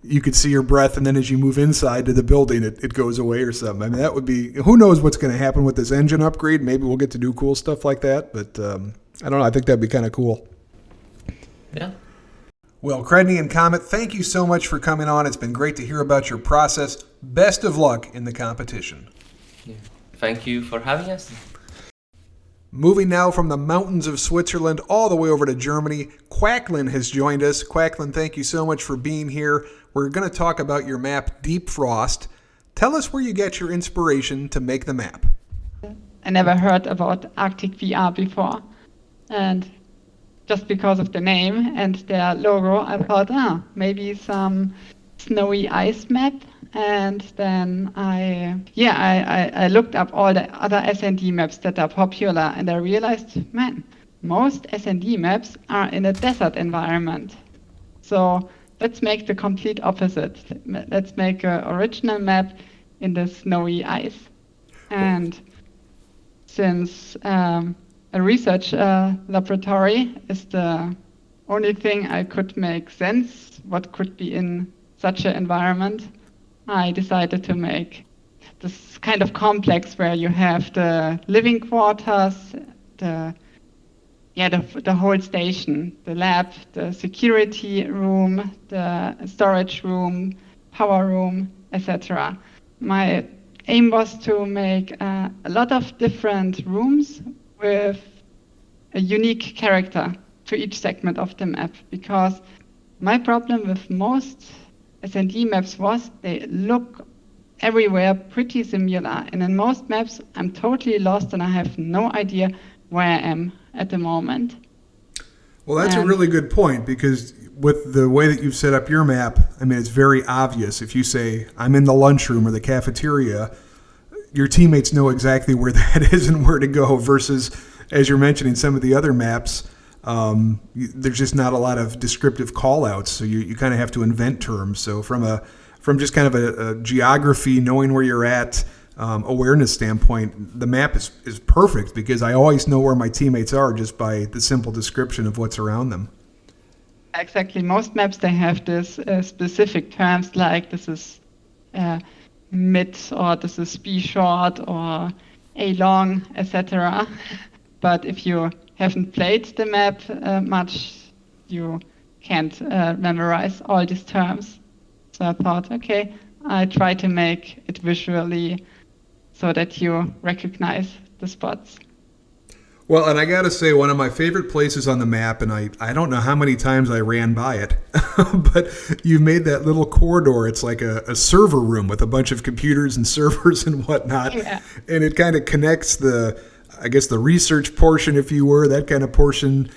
You could see your breath, and then as you move inside to the building, it goes away or something. I mean, that would be, who knows what's going to happen with this engine upgrade. Maybe we'll get to do cool stuff like that, but I don't know. I think that'd be kind of cool. Yeah. Well, Kreadny and Comet, thank you so much for coming on. It's been great to hear about your process. Best of luck in the competition. Yeah. Thank you for having us. Moving now from the mountains of Switzerland all the way over to Germany, Quacklin has joined us. Quacklin, thank you so much for being here. We're going to talk about your map, Deep Frost. Tell us where you get your inspiration to make the map. I never heard about Arctic VR before. And just because of the name and their logo, I thought, maybe some snowy ice map. And then I looked up all the other S&D maps that are popular, and I realized, man, most S&D maps are in a desert environment. So let's make the complete opposite. Let's make an original map in the snowy ice. And since a research laboratory is the only thing I could make sense what could be in such an environment, I decided to make this kind of complex where you have the living quarters, the whole station, the lab, the security room, the storage room, power room, etc. My aim was to make a lot of different rooms with a unique character to each segment of the map, because my problem with most S&D maps was they look everywhere pretty similar, and in most maps I'm totally lost and I have no idea where I am at the moment. Well, that's a really good point, because with the way that you've set up your map, I mean, it's very obvious. If you say, I'm in the lunchroom or the cafeteria, your teammates know exactly where that is and where to go, versus, as you're mentioning, some of the other maps, there's just not a lot of descriptive call-outs, so you kind of have to invent terms. So from just kind of a geography, knowing where you're at, awareness standpoint, the map is perfect, because I always know where my teammates are just by the simple description of what's around them. Exactly. Most maps, they have this specific terms like this is mid, or this is B short, or A long, etc. But if you haven't played the map much, you can't memorize all these terms. So I thought, okay, I try to make it visually so that you recognize the spots. Well, and I got to say, one of my favorite places on the map, and I don't know how many times I ran by it, but you've made that little corridor. It's like a server room with a bunch of computers and servers and whatnot. Yeah. And it kind of connects the research portion, if you were, that kind of portion,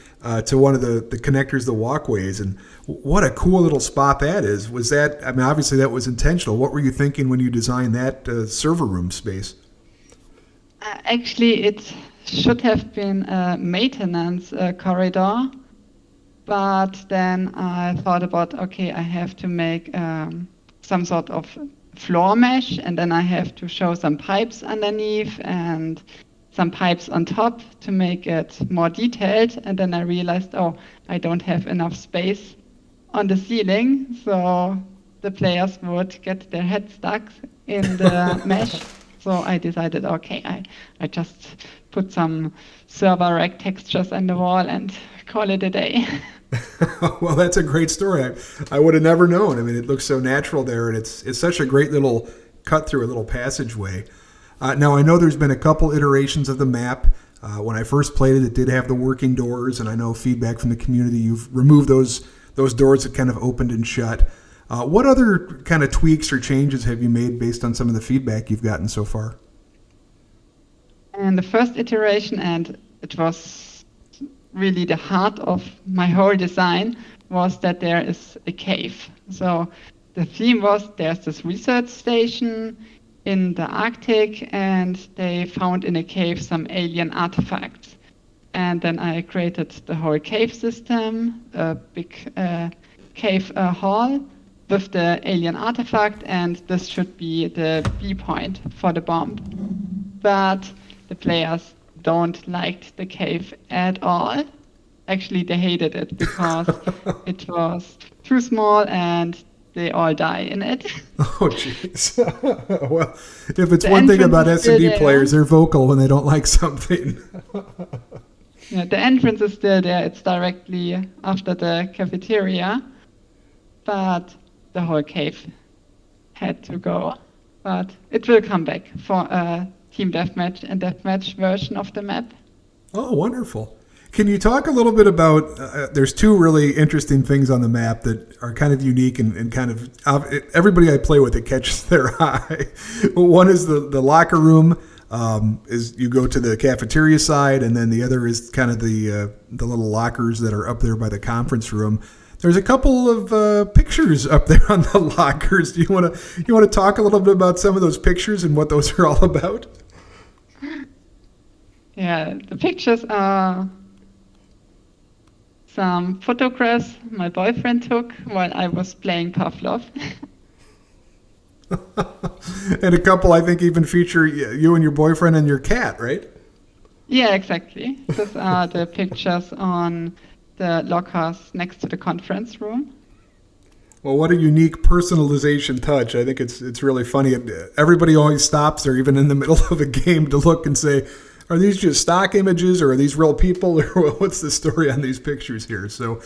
to one of the connectors, the walkways. And what a cool little spot that is. Was that, I mean, obviously that was intentional. What were you thinking when you designed that server room space? Actually, it should have been a maintenance corridor, but then I thought about, okay, I have to make some sort of floor mesh, and then I have to show some pipes underneath and some pipes on top to make it more detailed. And then I realized, I don't have enough space on the ceiling, so the players would get their head stuck in the mesh. So I decided, okay, I just put some server rack textures on the wall and call it a day. Well, that's a great story. I would have never known. I mean, it looks so natural there, and it's such a great little cut through a little passageway. Now, I know there's been a couple iterations of the map. When I first played it did have the working doors, and I know feedback from the community, you've removed those doors that kind of opened and shut. What other kind of tweaks or changes have you made based on some of the feedback you've gotten so far? And the first iteration, and it was really the heart of my whole design, was that there is a cave. So the theme was there's this research station in the Arctic, and they found in a cave some alien artifacts. And then I created the whole cave system, a big cave hall with the alien artifact, and this should be the B point for the bomb. But the players don't like the cave at all. Actually, they hated it because it was too small and they all die in it. Oh, jeez. Well, if it's one thing about S&D players, they're vocal when they don't like something. Yeah, the entrance is still there. It's directly after the cafeteria. But the whole cave had to go. But it will come back for a team deathmatch and deathmatch version of the map. Oh, wonderful. Can you talk a little bit about, there's two really interesting things on the map that are kind of unique and kind of, everybody I play with, it catches their eye. One is the locker room, is you go to the cafeteria side, and then the other is kind of the little lockers that are up there by the conference room. There's a couple of pictures up there on the lockers. Do you want to talk a little bit about some of those pictures and what those are all about? Yeah, the pictures are some photographs my boyfriend took while I was playing Pavlov. And a couple, I think, even feature you and your boyfriend and your cat, right? Yeah, exactly. These are the pictures on the lockers next to the conference room. Well, what a unique personalization touch. I think it's really funny. Everybody always stops there, even in the middle of a game, to look and say, are these just stock images, or are these real people, or what's the story on these pictures here? So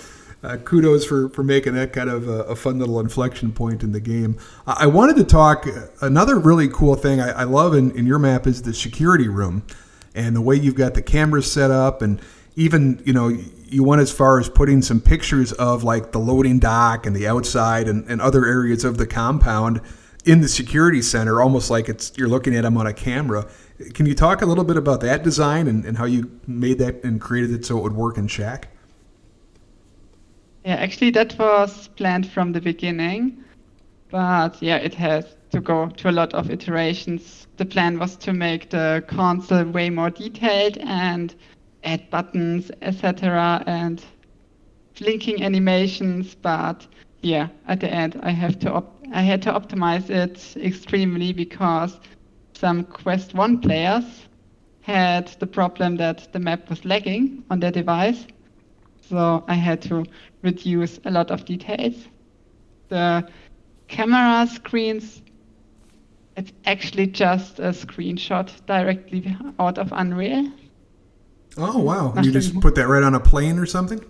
kudos for making that kind of a fun little inflection point in the game. I wanted to talk, another really cool thing I love in your map is the security room and the way you've got the cameras set up, and even, you went as far as putting some pictures of like the loading dock and the outside and other areas of the compound in the security center, almost like you're looking at them on a camera. Can you talk a little bit about that design and how you made that and created it so it would work in Shack? Yeah, actually that was planned from the beginning, but yeah, it has to go to a lot of iterations. The plan was to make the console way more detailed and add buttons, etc., and blinking animations, but yeah, at the end I had to optimize it extremely because some Quest 1 players had the problem that the map was lagging on their device, so I had to reduce a lot of details. The camera screens, it's actually just a screenshot directly out of Unreal. Oh, wow. You just put that right on a plane or something?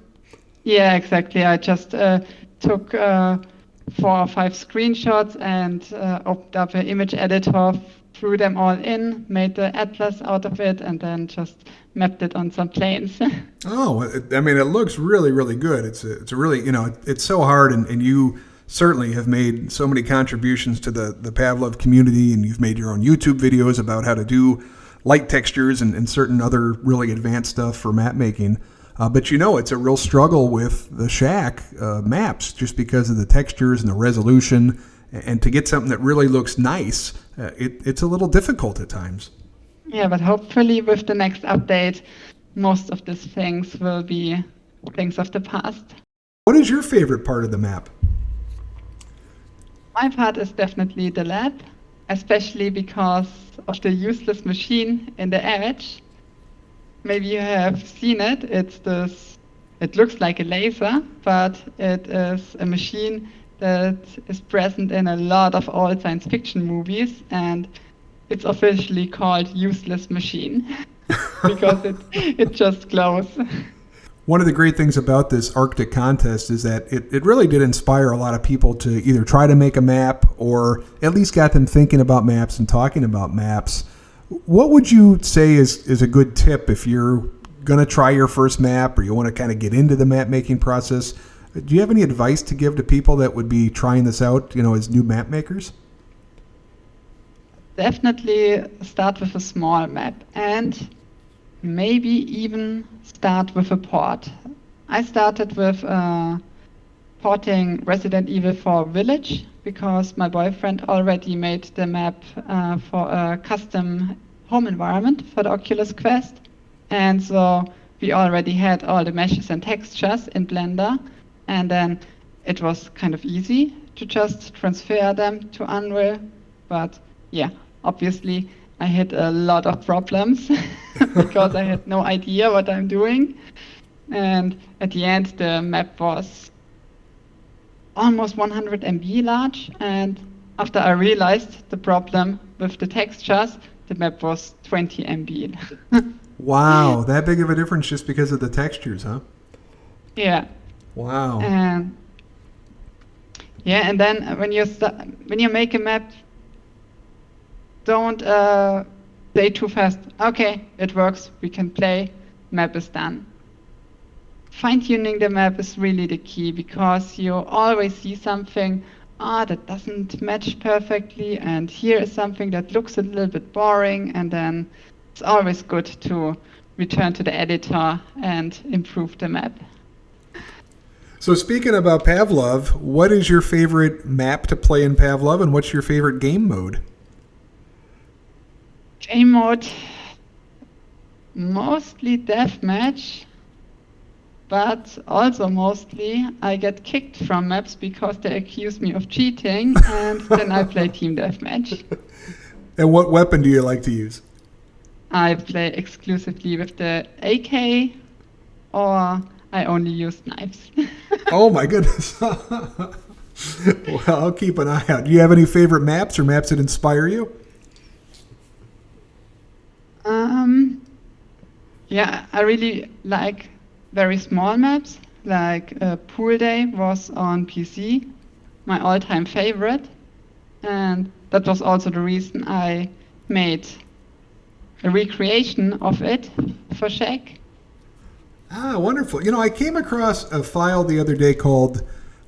Yeah, exactly. I just took 4 or 5 screenshots and opened up an image editor, threw them all in, made the atlas out of it, and then just mapped it on some planes. Oh, I mean, it looks really, really good. It's a really, it's so hard, and you certainly have made so many contributions to the Pavlov community, and you've made your own YouTube videos about how to do light textures and certain other really advanced stuff for map making. But it's a real struggle with the Shack maps just because of the textures and the resolution. And to get something that really looks nice, it's a little difficult at times. Yeah, but hopefully with the next update, most of these things will be things of the past. What is your favorite part of the map? My part is definitely the lab, especially because of the useless machine in the edge. Maybe you have seen it. It looks like a laser, but it is a machine that is present in a lot of old science fiction movies, and it's officially called Useless Machine because it just glows. One of the great things about this Arctic contest is that it really did inspire a lot of people to either try to make a map or at least got them thinking about maps and talking about maps. What would you say is a good tip if you're going to try your first map or you want to kind of get into the map making process? Do you have any advice to give to people that would be trying this out, as new map makers? Definitely start with a small map and maybe even start with a port. I started with porting Resident Evil 4 Village because my boyfriend already made the map for a custom home environment for the Oculus Quest. And so we already had all the meshes and textures in Blender. And then it was kind of easy to just transfer them to Unreal. But yeah, obviously I had a lot of problems because I had no idea what I'm doing. And at the end, the map was almost 100 MB large. And after I realized the problem with the textures, the map was 20 MB. Wow, that big of a difference just because of the textures, huh? Yeah. Wow. And yeah, and then when you make a map, don't say too fast. Okay, it works. We can play. Map is done. Fine-tuning the map is really the key because you always see something. That doesn't match perfectly, and here is something that looks a little bit boring, and then it's always good to return to the editor and improve the map. So speaking about Pavlov, what is your favorite map to play in Pavlov, and what's your favorite game mode? Game mode, mostly deathmatch, but also mostly I get kicked from maps because they accuse me of cheating, and then I play team deathmatch. And what weapon do you like to use? I play exclusively with the AK, or I only use knives. Oh my goodness. Well, I'll keep an eye out. Do you have any favorite maps or maps that inspire you? Yeah, I really like very small maps, like Pool Day was on PC, my all-time favorite, and that was also the reason I made a recreation of it for Shack. Ah, wonderful. You know, I came across a file the other day called,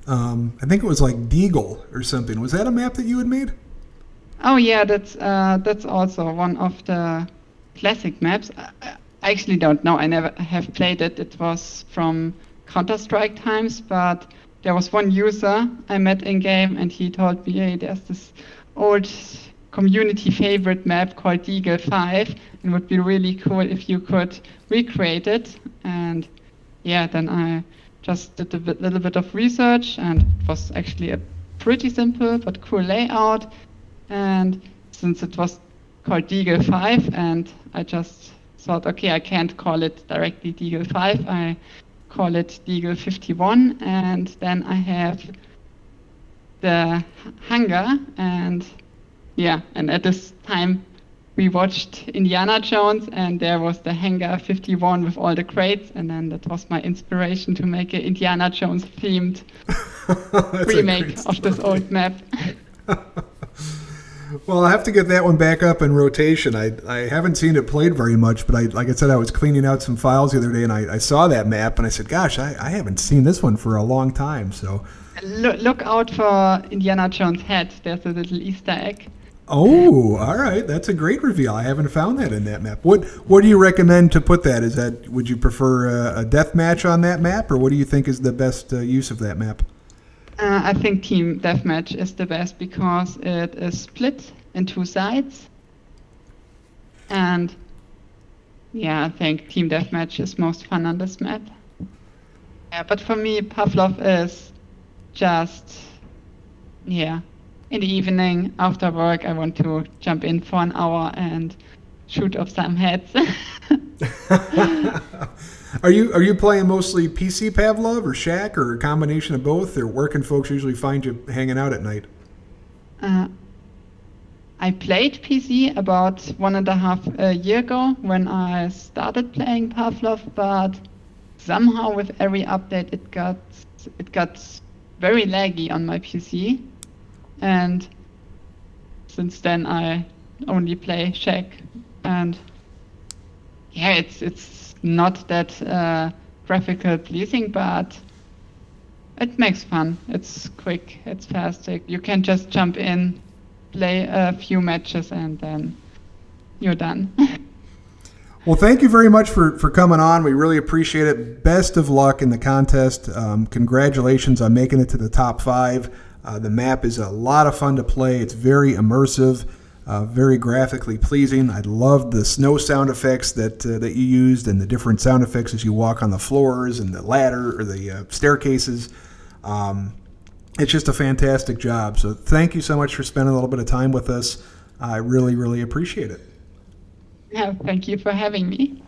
I think it was like Deagle or something. Was that a map that you had made? Oh yeah, that's also one of the classic maps. I actually don't know. I never have played it. It was from Counter-Strike times, but there was one user I met in game, and he told me, hey, there's this old community favorite map called Deagle 5. It would be really cool if you could recreate it. And yeah, then I just did a little bit of research, and it was actually a pretty simple but cool layout. And since it was called Deagle 5, and I just thought, okay, I can't call it directly Deagle 5, I call it Deagle 51, and then I have the hangar, and yeah, and at this time we watched Indiana Jones, and there was the hangar 51 with all the crates, and then that was my inspiration to make an Indiana Jones themed remake of this old map. Well, I have to get that one back up in rotation. I haven't seen it played very much, but like I said, I was cleaning out some files the other day, and I saw that map, and I said, gosh, I haven't seen this one for a long time. So Look out for Indiana Jones' head. There's a little Easter egg. Oh, all right. That's a great reveal. I haven't found that in that map. What do you recommend to put that? Would you prefer a death match on that map, or what do you think is the best use of that map? I think team deathmatch is the best because it is split in two sides. And yeah, I think team deathmatch is most fun on this map. Yeah, but for me, Pavlov is just, yeah, in the evening after work, I want to jump in for an hour and shoot off some heads. Are you playing mostly PC Pavlov or Shack or a combination of both, or where can folks usually find you hanging out at night? I played PC about 1.5 years ago when I started playing Pavlov, but somehow with every update it got very laggy on my PC, and since then I only play Shack, and yeah, it's not that graphical pleasing, but it makes fun. It's quick, it's fast. You can just jump in, play a few matches, and then you're done. Well, thank you very much for coming on. We really appreciate it. Best of luck in the contest. Congratulations on making it to the top 5. The map is a lot of fun to play. It's very immersive, very graphically pleasing. I loved the snow sound effects that you used, and the different sound effects as you walk on the floors and the ladder or the staircases. It's just a fantastic job. So thank you so much for spending a little bit of time with us. I really, really appreciate it. Yeah, thank you for having me.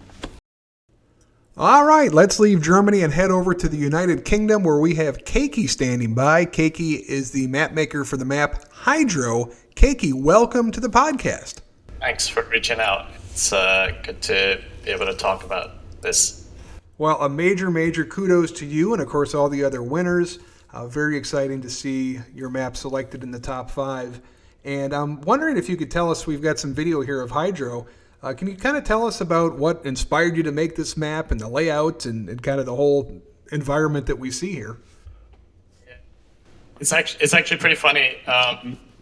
All right, let's leave Germany and head over to the United Kingdom, where we have Cakey standing by. Cakey is the map maker for the map Hydro. Cakey, welcome to the podcast. Thanks for reaching out. It's good to be able to talk about this. Well, a major kudos to you and, of course, all the other winners. Very exciting to see your map selected in the top 5. And I'm wondering if you could tell us, we've got some video here of Hydro. Can you kind of tell us about what inspired you to make this map and the layout and kind of the whole environment that we see here? It's actually pretty funny.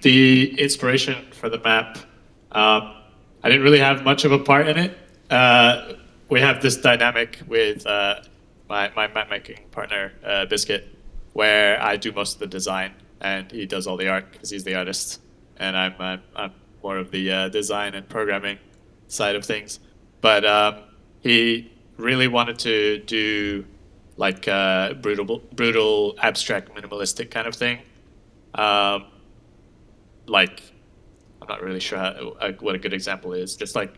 The inspiration for the map, I didn't really have much of a part in it. We have this dynamic with my map making partner, Biscuit, where I do most of the design and he does all the art because he's the artist, and I'm more of the design and programming side of things. But he really wanted to do like brutal, abstract, minimalistic kind of thing. Like, I'm not really sure what a good example is. Just like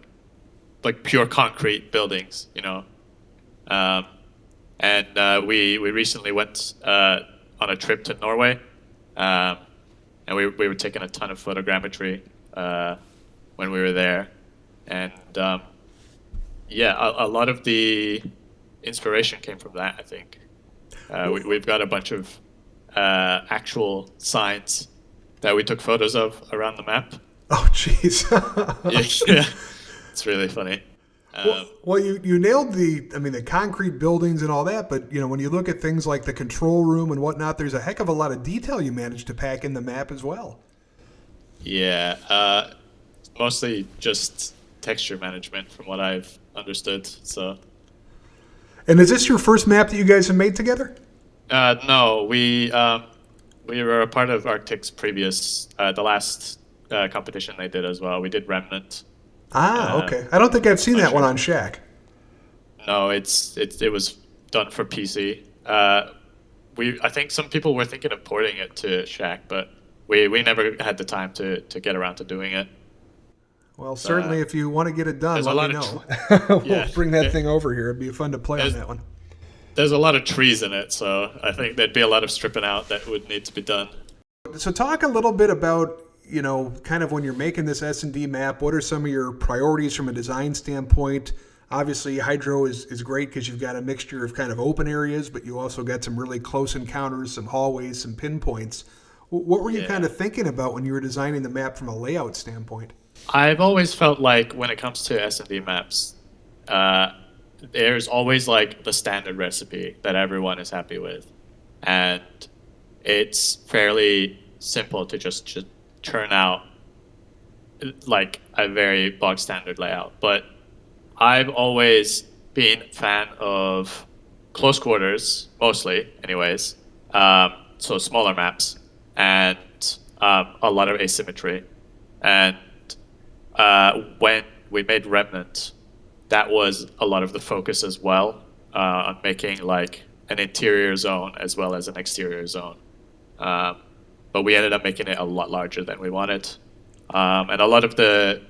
pure concrete buildings, you know. And we recently went on a trip to Norway, and we were taking a ton of photogrammetry when we were there. And yeah, a lot of the inspiration came from that, I think. We've got a bunch of actual signs that we took photos of around the map. Oh, jeez. Yeah, it's really funny. Well, you nailed the concrete buildings and all that, but when you look at things like the control room and whatnot, there's a heck of a lot of detail you managed to pack in the map as well. Yeah, mostly just texture management from what I've understood. So. And is this your first map that you guys have made together? No, we were a part of Arctic's previous, the last competition they did as well. We did Remnant. Okay. I don't think I've seen that one on Shack. No, it was done for PC. I think some people were thinking of porting it to Shack, but we never had the time to get around to doing it. Well, certainly if you want to get it done, let me know. We'll bring that thing over here. It'd be fun to play on that one. There's a lot of trees in it, so I think there'd be a lot of stripping out that would need to be done. So talk a little bit about, kind of when you're making this S&D map, what are some of your priorities from a design standpoint? Obviously, Hydro is great because you've got a mixture of kind of open areas, but you also got some really close encounters, some hallways, some pinpoints. What were you kind of thinking about when you were designing the map from a layout standpoint? I've always felt like when it comes to S&D maps, there's always like the standard recipe that everyone is happy with. And it's fairly simple to just churn out like a very bog standard layout. But I've always been a fan of close quarters, mostly anyways, so smaller maps, and a lot of asymmetry. And when we made Remnant, that was a lot of the focus as well, on making like an interior zone as well as an exterior zone. But we ended up making it a lot larger than we wanted. And a lot of the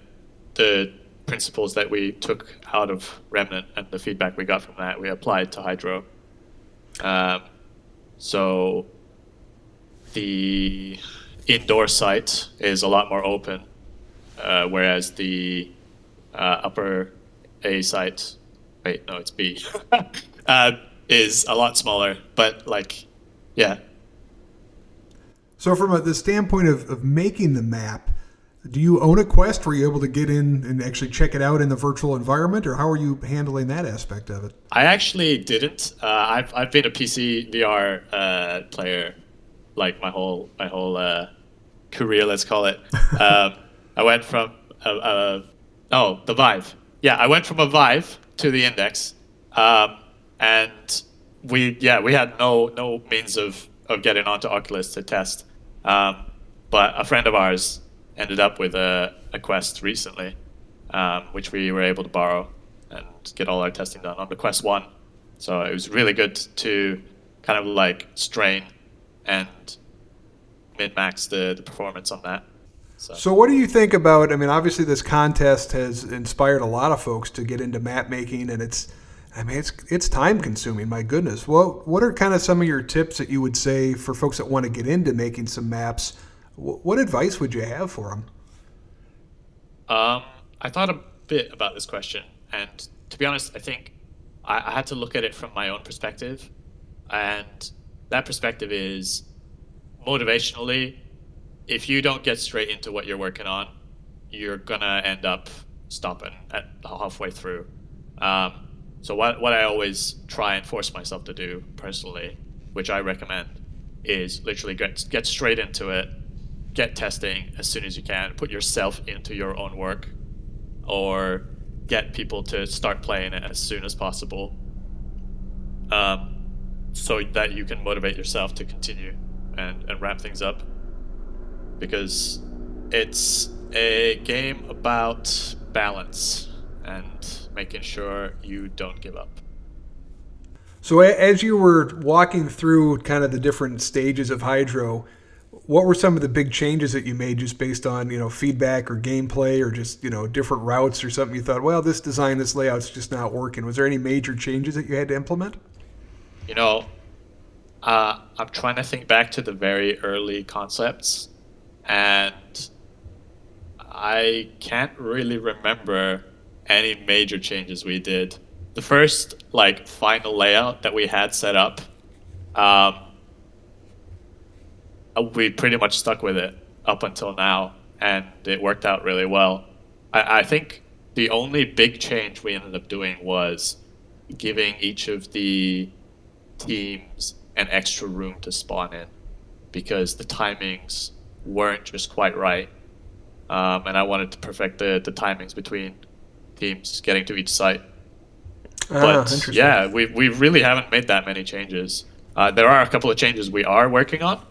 principles that we took out of Remnant and the feedback we got from that, we applied to Hydro. So the indoor site is a lot more open, whereas the upper A site, wait, no, it's B, is a lot smaller, but like, yeah. So from the standpoint of making the map, do you own a Quest? Were you able to get in and actually check it out in the virtual environment, or how are you handling that aspect of it? I actually didn't. I've been a PC VR player like my whole career, let's call it. I went from the Vive. Yeah, I went from a Vive to the Index, and we had no means of getting onto Oculus to test. But a friend of ours ended up with a Quest recently, which we were able to borrow and get all our testing done on the Quest 1. So it was really good to kind of like strain and min-max the performance on that. So what do you think about, I mean, obviously this contest has inspired a lot of folks to get into map making, and it's time consuming, my goodness. Well, what are kind of some of your tips that you would say for folks that want to get into making some maps? What advice would you have for them? I thought a bit about this question, and to be honest, I think I had to look at it from my own perspective, and that perspective is motivationally, if you don't get straight into what you're working on, you're gonna end up stopping at halfway through. So what I always try and force myself to do personally, which I recommend, is literally get straight into it, get testing as soon as you can, put yourself into your own work, or get people to start playing it as soon as possible, so that you can motivate yourself to continue and ramp things up. Because it's a game about balance and making sure you don't give up. So as you were walking through kind of the different stages of Hydro, what were some of the big changes that you made just based on, feedback or gameplay or just, different routes or something you thought, well, this design, this layout's just not working? Was there any major changes that you had to implement? I'm trying to think back to the very early concepts, and I can't really remember any major changes we did. The first final layout that we had set up, we pretty much stuck with it up until now, and it worked out really well. I think the only big change we ended up doing was giving each of the teams an extra room to spawn in, because the timings weren't just quite right, and I wanted to perfect the timings between teams getting to each site. But yeah, we really haven't made that many changes. There are a couple of changes we are working on,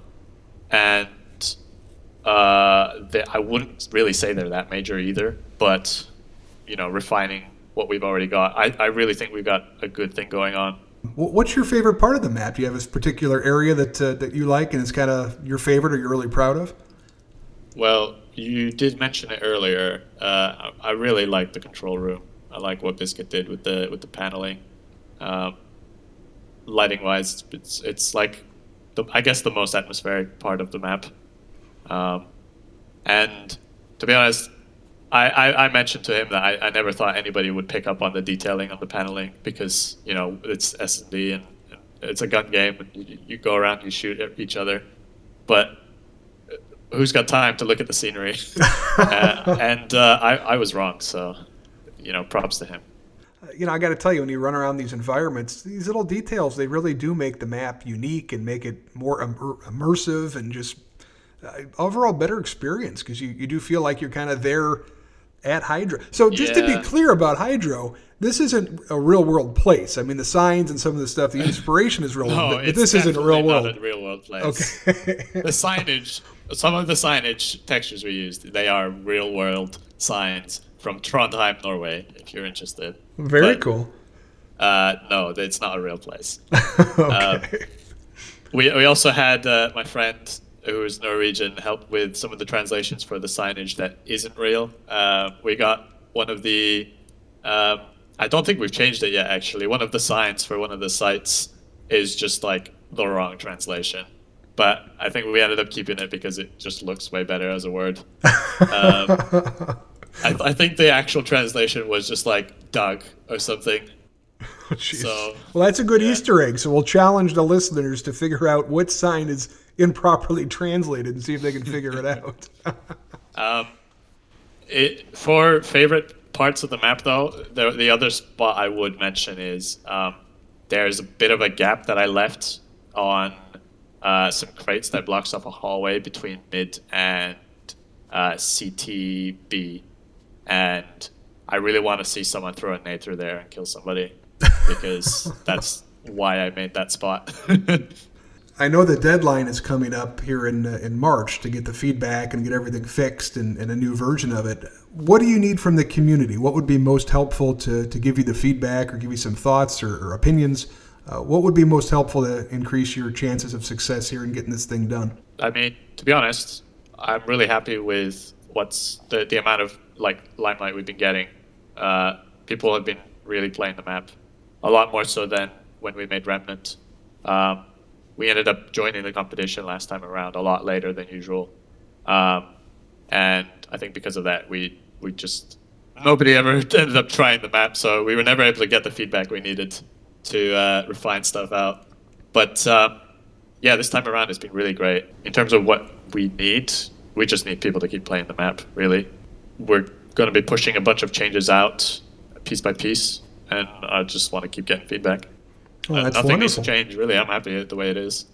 and I wouldn't really say they're that major either, but refining what we've already got, I really think we've got a good thing going on. What's your favorite part of the map? Do you have this particular area that you like and it's kind of your favorite or you're really proud of? Well, you did mention it earlier. I really like the control room. I like what Biscuit did with the paneling. Lighting wise, it's like I guess the most atmospheric part of the map. And to be honest, I mentioned to him that I never thought anybody would pick up on the detailing on the paneling, because it's S&D and it's a gun game and you go around, you shoot at each other, but who's got time to look at the scenery? And I was wrong, so props to him. I got to tell you, when you run around these environments, these little details, they really do make the map unique and make it more immersive and just overall better experience, because you do feel like you're kind of there at Hydro. So just to be clear about Hydro, this isn't a real world place. I mean, the signs and some of the stuff, the inspiration is real world, but this isn't a real world. Not a real world place. Okay. The signage, some of the signage textures we used, they are real world signs from Trondheim, Norway, if you're interested. Very cool. No, it's not a real place. Okay. We also had my friend who is Norwegian help with some of the translations for the signage that isn't real. We got one of the, I don't think we've changed it yet actually, one of the signs for one of the sites is just like the wrong translation. But I think we ended up keeping it because it just looks way better as a word. I think the actual translation was just like Doug or something. Oh, so, well, that's a good Easter egg. So we'll challenge the listeners to figure out what sign is improperly translated and see if they can figure it out. For favorite parts of the map, though, the other spot I would mention is there's a bit of a gap that I left on some crates that blocks off a hallway between mid and CTB, and I really want to see someone throw a nade through there and kill somebody, because that's why I made that spot. I know the deadline is coming up here in March to get the feedback and get everything fixed and a new version of it. What do you need from the community? What would be most helpful to give you the feedback or give you some thoughts or opinions What would be most helpful to increase your chances of success here in getting this thing done? I mean, to be honest, I'm really happy with what's the amount of limelight we've been getting. People have been really playing the map a lot more so than when we made Remnant. We ended up joining the competition last time around a lot later than usual, and I think because of that, we just nobody ever ended up trying the map, so we were never able to get the feedback we needed to refine stuff out. But yeah, this time around it's been really great. In terms of what we need, we just need people to keep playing the map, really. We're going to be pushing a bunch of changes out piece by piece, and I just want to keep getting feedback. Oh, that's nothing needs wonderful. to change, really. I'm happy with the way it is.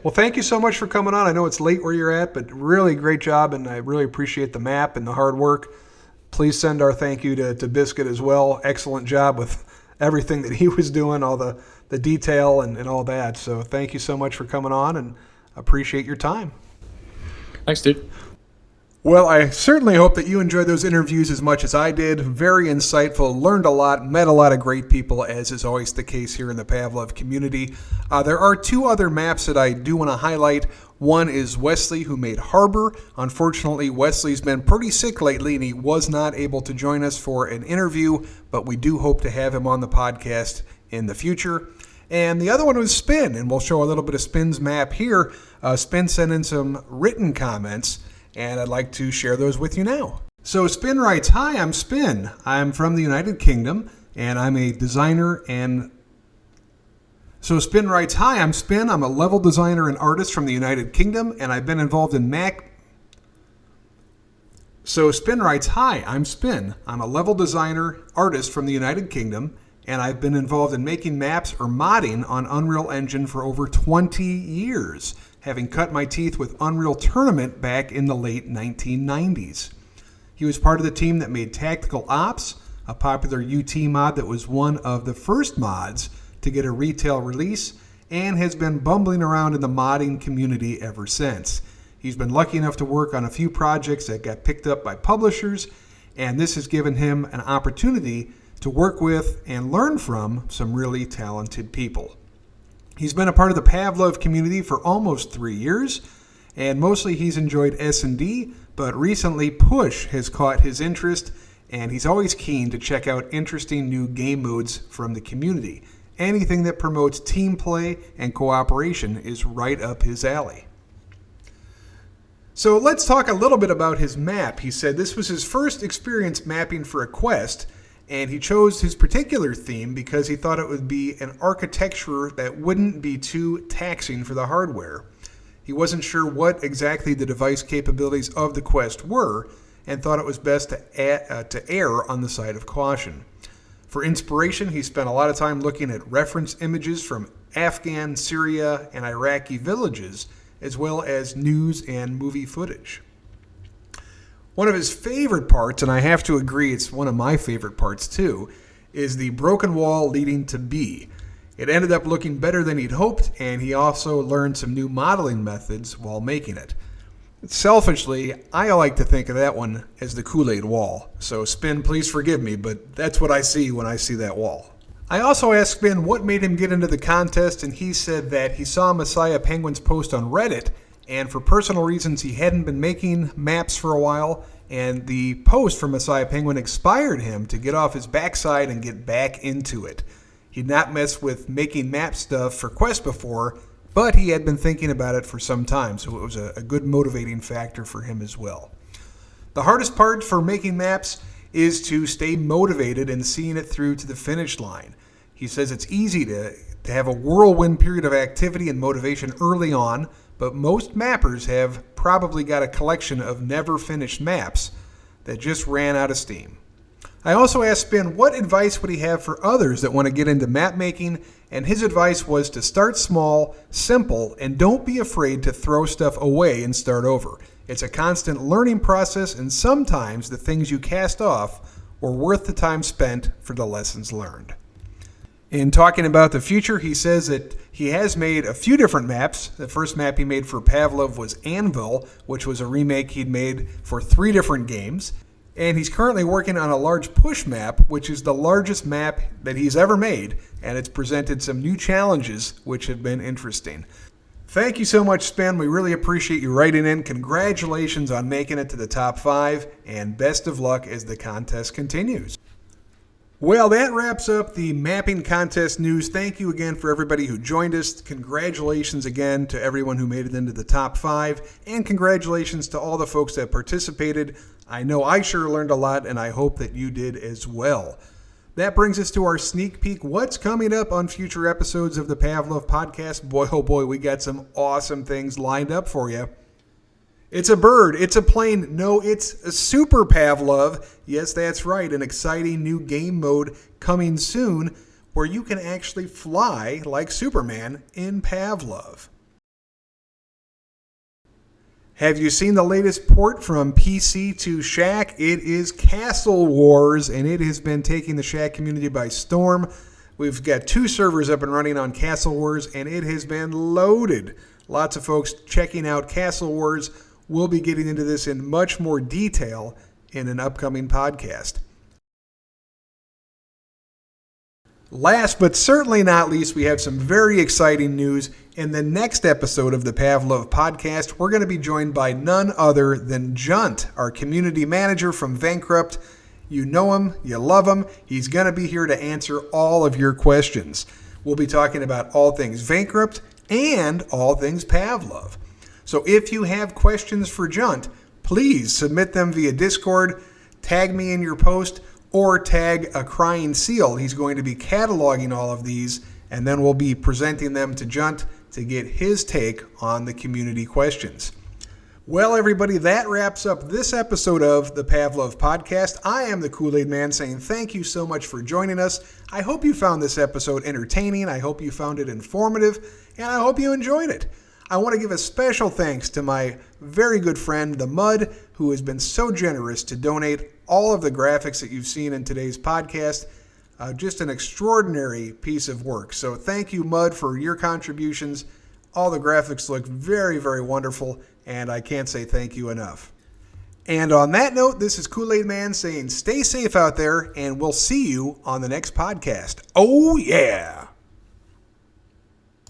Well, thank you so much for coming on. I know it's late where you're at, but really great job, and I really appreciate the map and the hard work. Please send our thank you to Biscuit as well. Excellent job with everything that he was doing, all the detail and all that. So thank you so much for coming on, and appreciate your time. Thanks, dude. Well, I certainly hope that you enjoyed those interviews as much as I did. Very insightful, learned a lot, met a lot of great people, as is always the case here in the Pavlov community. There are two other maps that I do want to highlight. One is wsly, who made Harbor. Unfortunately, Wesley's been pretty sick lately, and he was not able to join us for an interview, but we do hope to have him on the podcast in the future. And the other one was Spin, and we'll show a little bit of Spin's map here. Spin sent in some written comments, and I'd like to share those with you now. So Spin writes, "Hi, I'm Spin. I'm from the United Kingdom, and I'm a designer and..." So Spin writes, "Hi, I'm Spin. I'm a level designer and artist from the United Kingdom, and I've been involved in Mac..." So Spin writes, "Hi, I'm Spin. I'm a level designer, artist from the United Kingdom, and I've been involved in making maps or modding on Unreal Engine for over 20 years, having cut my teeth with Unreal Tournament back in the late 1990s. He was part of the team that made Tactical Ops, a popular UT mod that was one of the first mods to get a retail release, and has been bumbling around in the modding community ever since. He's been lucky enough to work on a few projects that got picked up by publishers, and this has given him an opportunity to work with and learn from some really talented people. He's been a part of the Pavlov community for almost 3 years, and mostly he's enjoyed S&D, but recently Push has caught his interest, and he's always keen to check out interesting new game modes from the community. Anything that promotes team play and cooperation is right up his alley." So let's talk a little bit about his map. He said this was his first experience mapping for a quest, and he chose his particular theme because he thought it would be an architecture that wouldn't be too taxing for the hardware. He wasn't sure what exactly the device capabilities of the quest were, and thought it was best to err on the side of caution. For inspiration, he spent a lot of time looking at reference images from Afghan, Syria, and Iraqi villages, as well as news and movie footage. One of his favorite parts, and I have to agree it's one of my favorite parts too, is the broken wall leading to B. It ended up looking better than he'd hoped, and he also learned some new modeling methods while making it. Selfishly, I like to think of that one as the Kool-Aid wall. So Spin, please forgive me, but that's what I see when I see that wall. I also asked Spin what made him get into the contest, and he said that he saw Messiah Penguin's post on Reddit, and for personal reasons he hadn't been making maps for a while, and the post from Messiah Penguin inspired him to get off his backside and get back into it. He'd not messed with making map stuff for Quest before, but he had been thinking about it for some time, so it was a good motivating factor for him as well. The hardest part for making maps is to stay motivated and seeing it through to the finish line. He says it's easy to have a whirlwind period of activity and motivation early on, but most mappers have probably got a collection of never finished maps that just ran out of steam. I also asked Spin what advice would he have for others that want to get into map making, and his advice was to start small, simple, and don't be afraid to throw stuff away and start over. It's a constant learning process, and sometimes the things you cast off were worth the time spent for the lessons learned. In talking about the future, he says that he has made a few different maps. The first map he made for Pavlov was Anvil, which was a remake he'd made for 3 different games. And he's currently working on a large push map, which is the largest map that he's ever made, and it's presented some new challenges, which have been interesting. Thank you so much, Spen. We really appreciate you writing in. Congratulations on making it to the top 5, and best of luck as the contest continues. Well, that wraps up the mapping contest news. Thank you again for everybody who joined us. Congratulations again to everyone who made it into the top 5, and congratulations to all the folks that participated. I know I sure learned a lot, and I hope that you did as well. That brings us to our sneak peek. What's coming up on future episodes of the Pavlov podcast? Boy, oh boy, we got some awesome things lined up for you. It's a bird. It's a plane. No, it's a Super Pavlov. Yes, that's right. An exciting new game mode coming soon where you can actually fly like Superman in Pavlov. Have you seen the latest port from PC to Shack? It is Castle Wars, and it has been taking the Shack community by storm. We've got 2 servers up and running on Castle Wars, and it has been loaded. Lots of folks checking out Castle Wars. We'll be getting into this in much more detail in an upcoming podcast. Last but certainly not least, we have some very exciting news. In the next episode of the Pavlov podcast, we're going to be joined by none other than Junt, our community manager from Bankrupt. You know him, you love him. He's going to be here to answer all of your questions. We'll be talking about all things Bankrupt and all things Pavlov. So if you have questions for Junt, please submit them via Discord, tag me in your post, or tag a crying seal. He's going to be cataloging all of these, and then we'll be presenting them to Junt to get his take on the community questions. Well, everybody, that wraps up this episode of the Pavlov podcast. I am the KoolAidMan saying thank you so much for joining us. I hope you found this episode entertaining. I hope you found it informative, and I hope you enjoyed it. I want to give a special thanks to my very good friend, The Mud, who has been so generous to donate all of the graphics that you've seen in today's podcast. Just an extraordinary piece of work. So thank you, Mud, for your contributions. All the graphics look very, very wonderful, and I can't say thank you enough. And on that note, this is KoolAidMan saying stay safe out there, and we'll see you on the next podcast. Oh, yeah!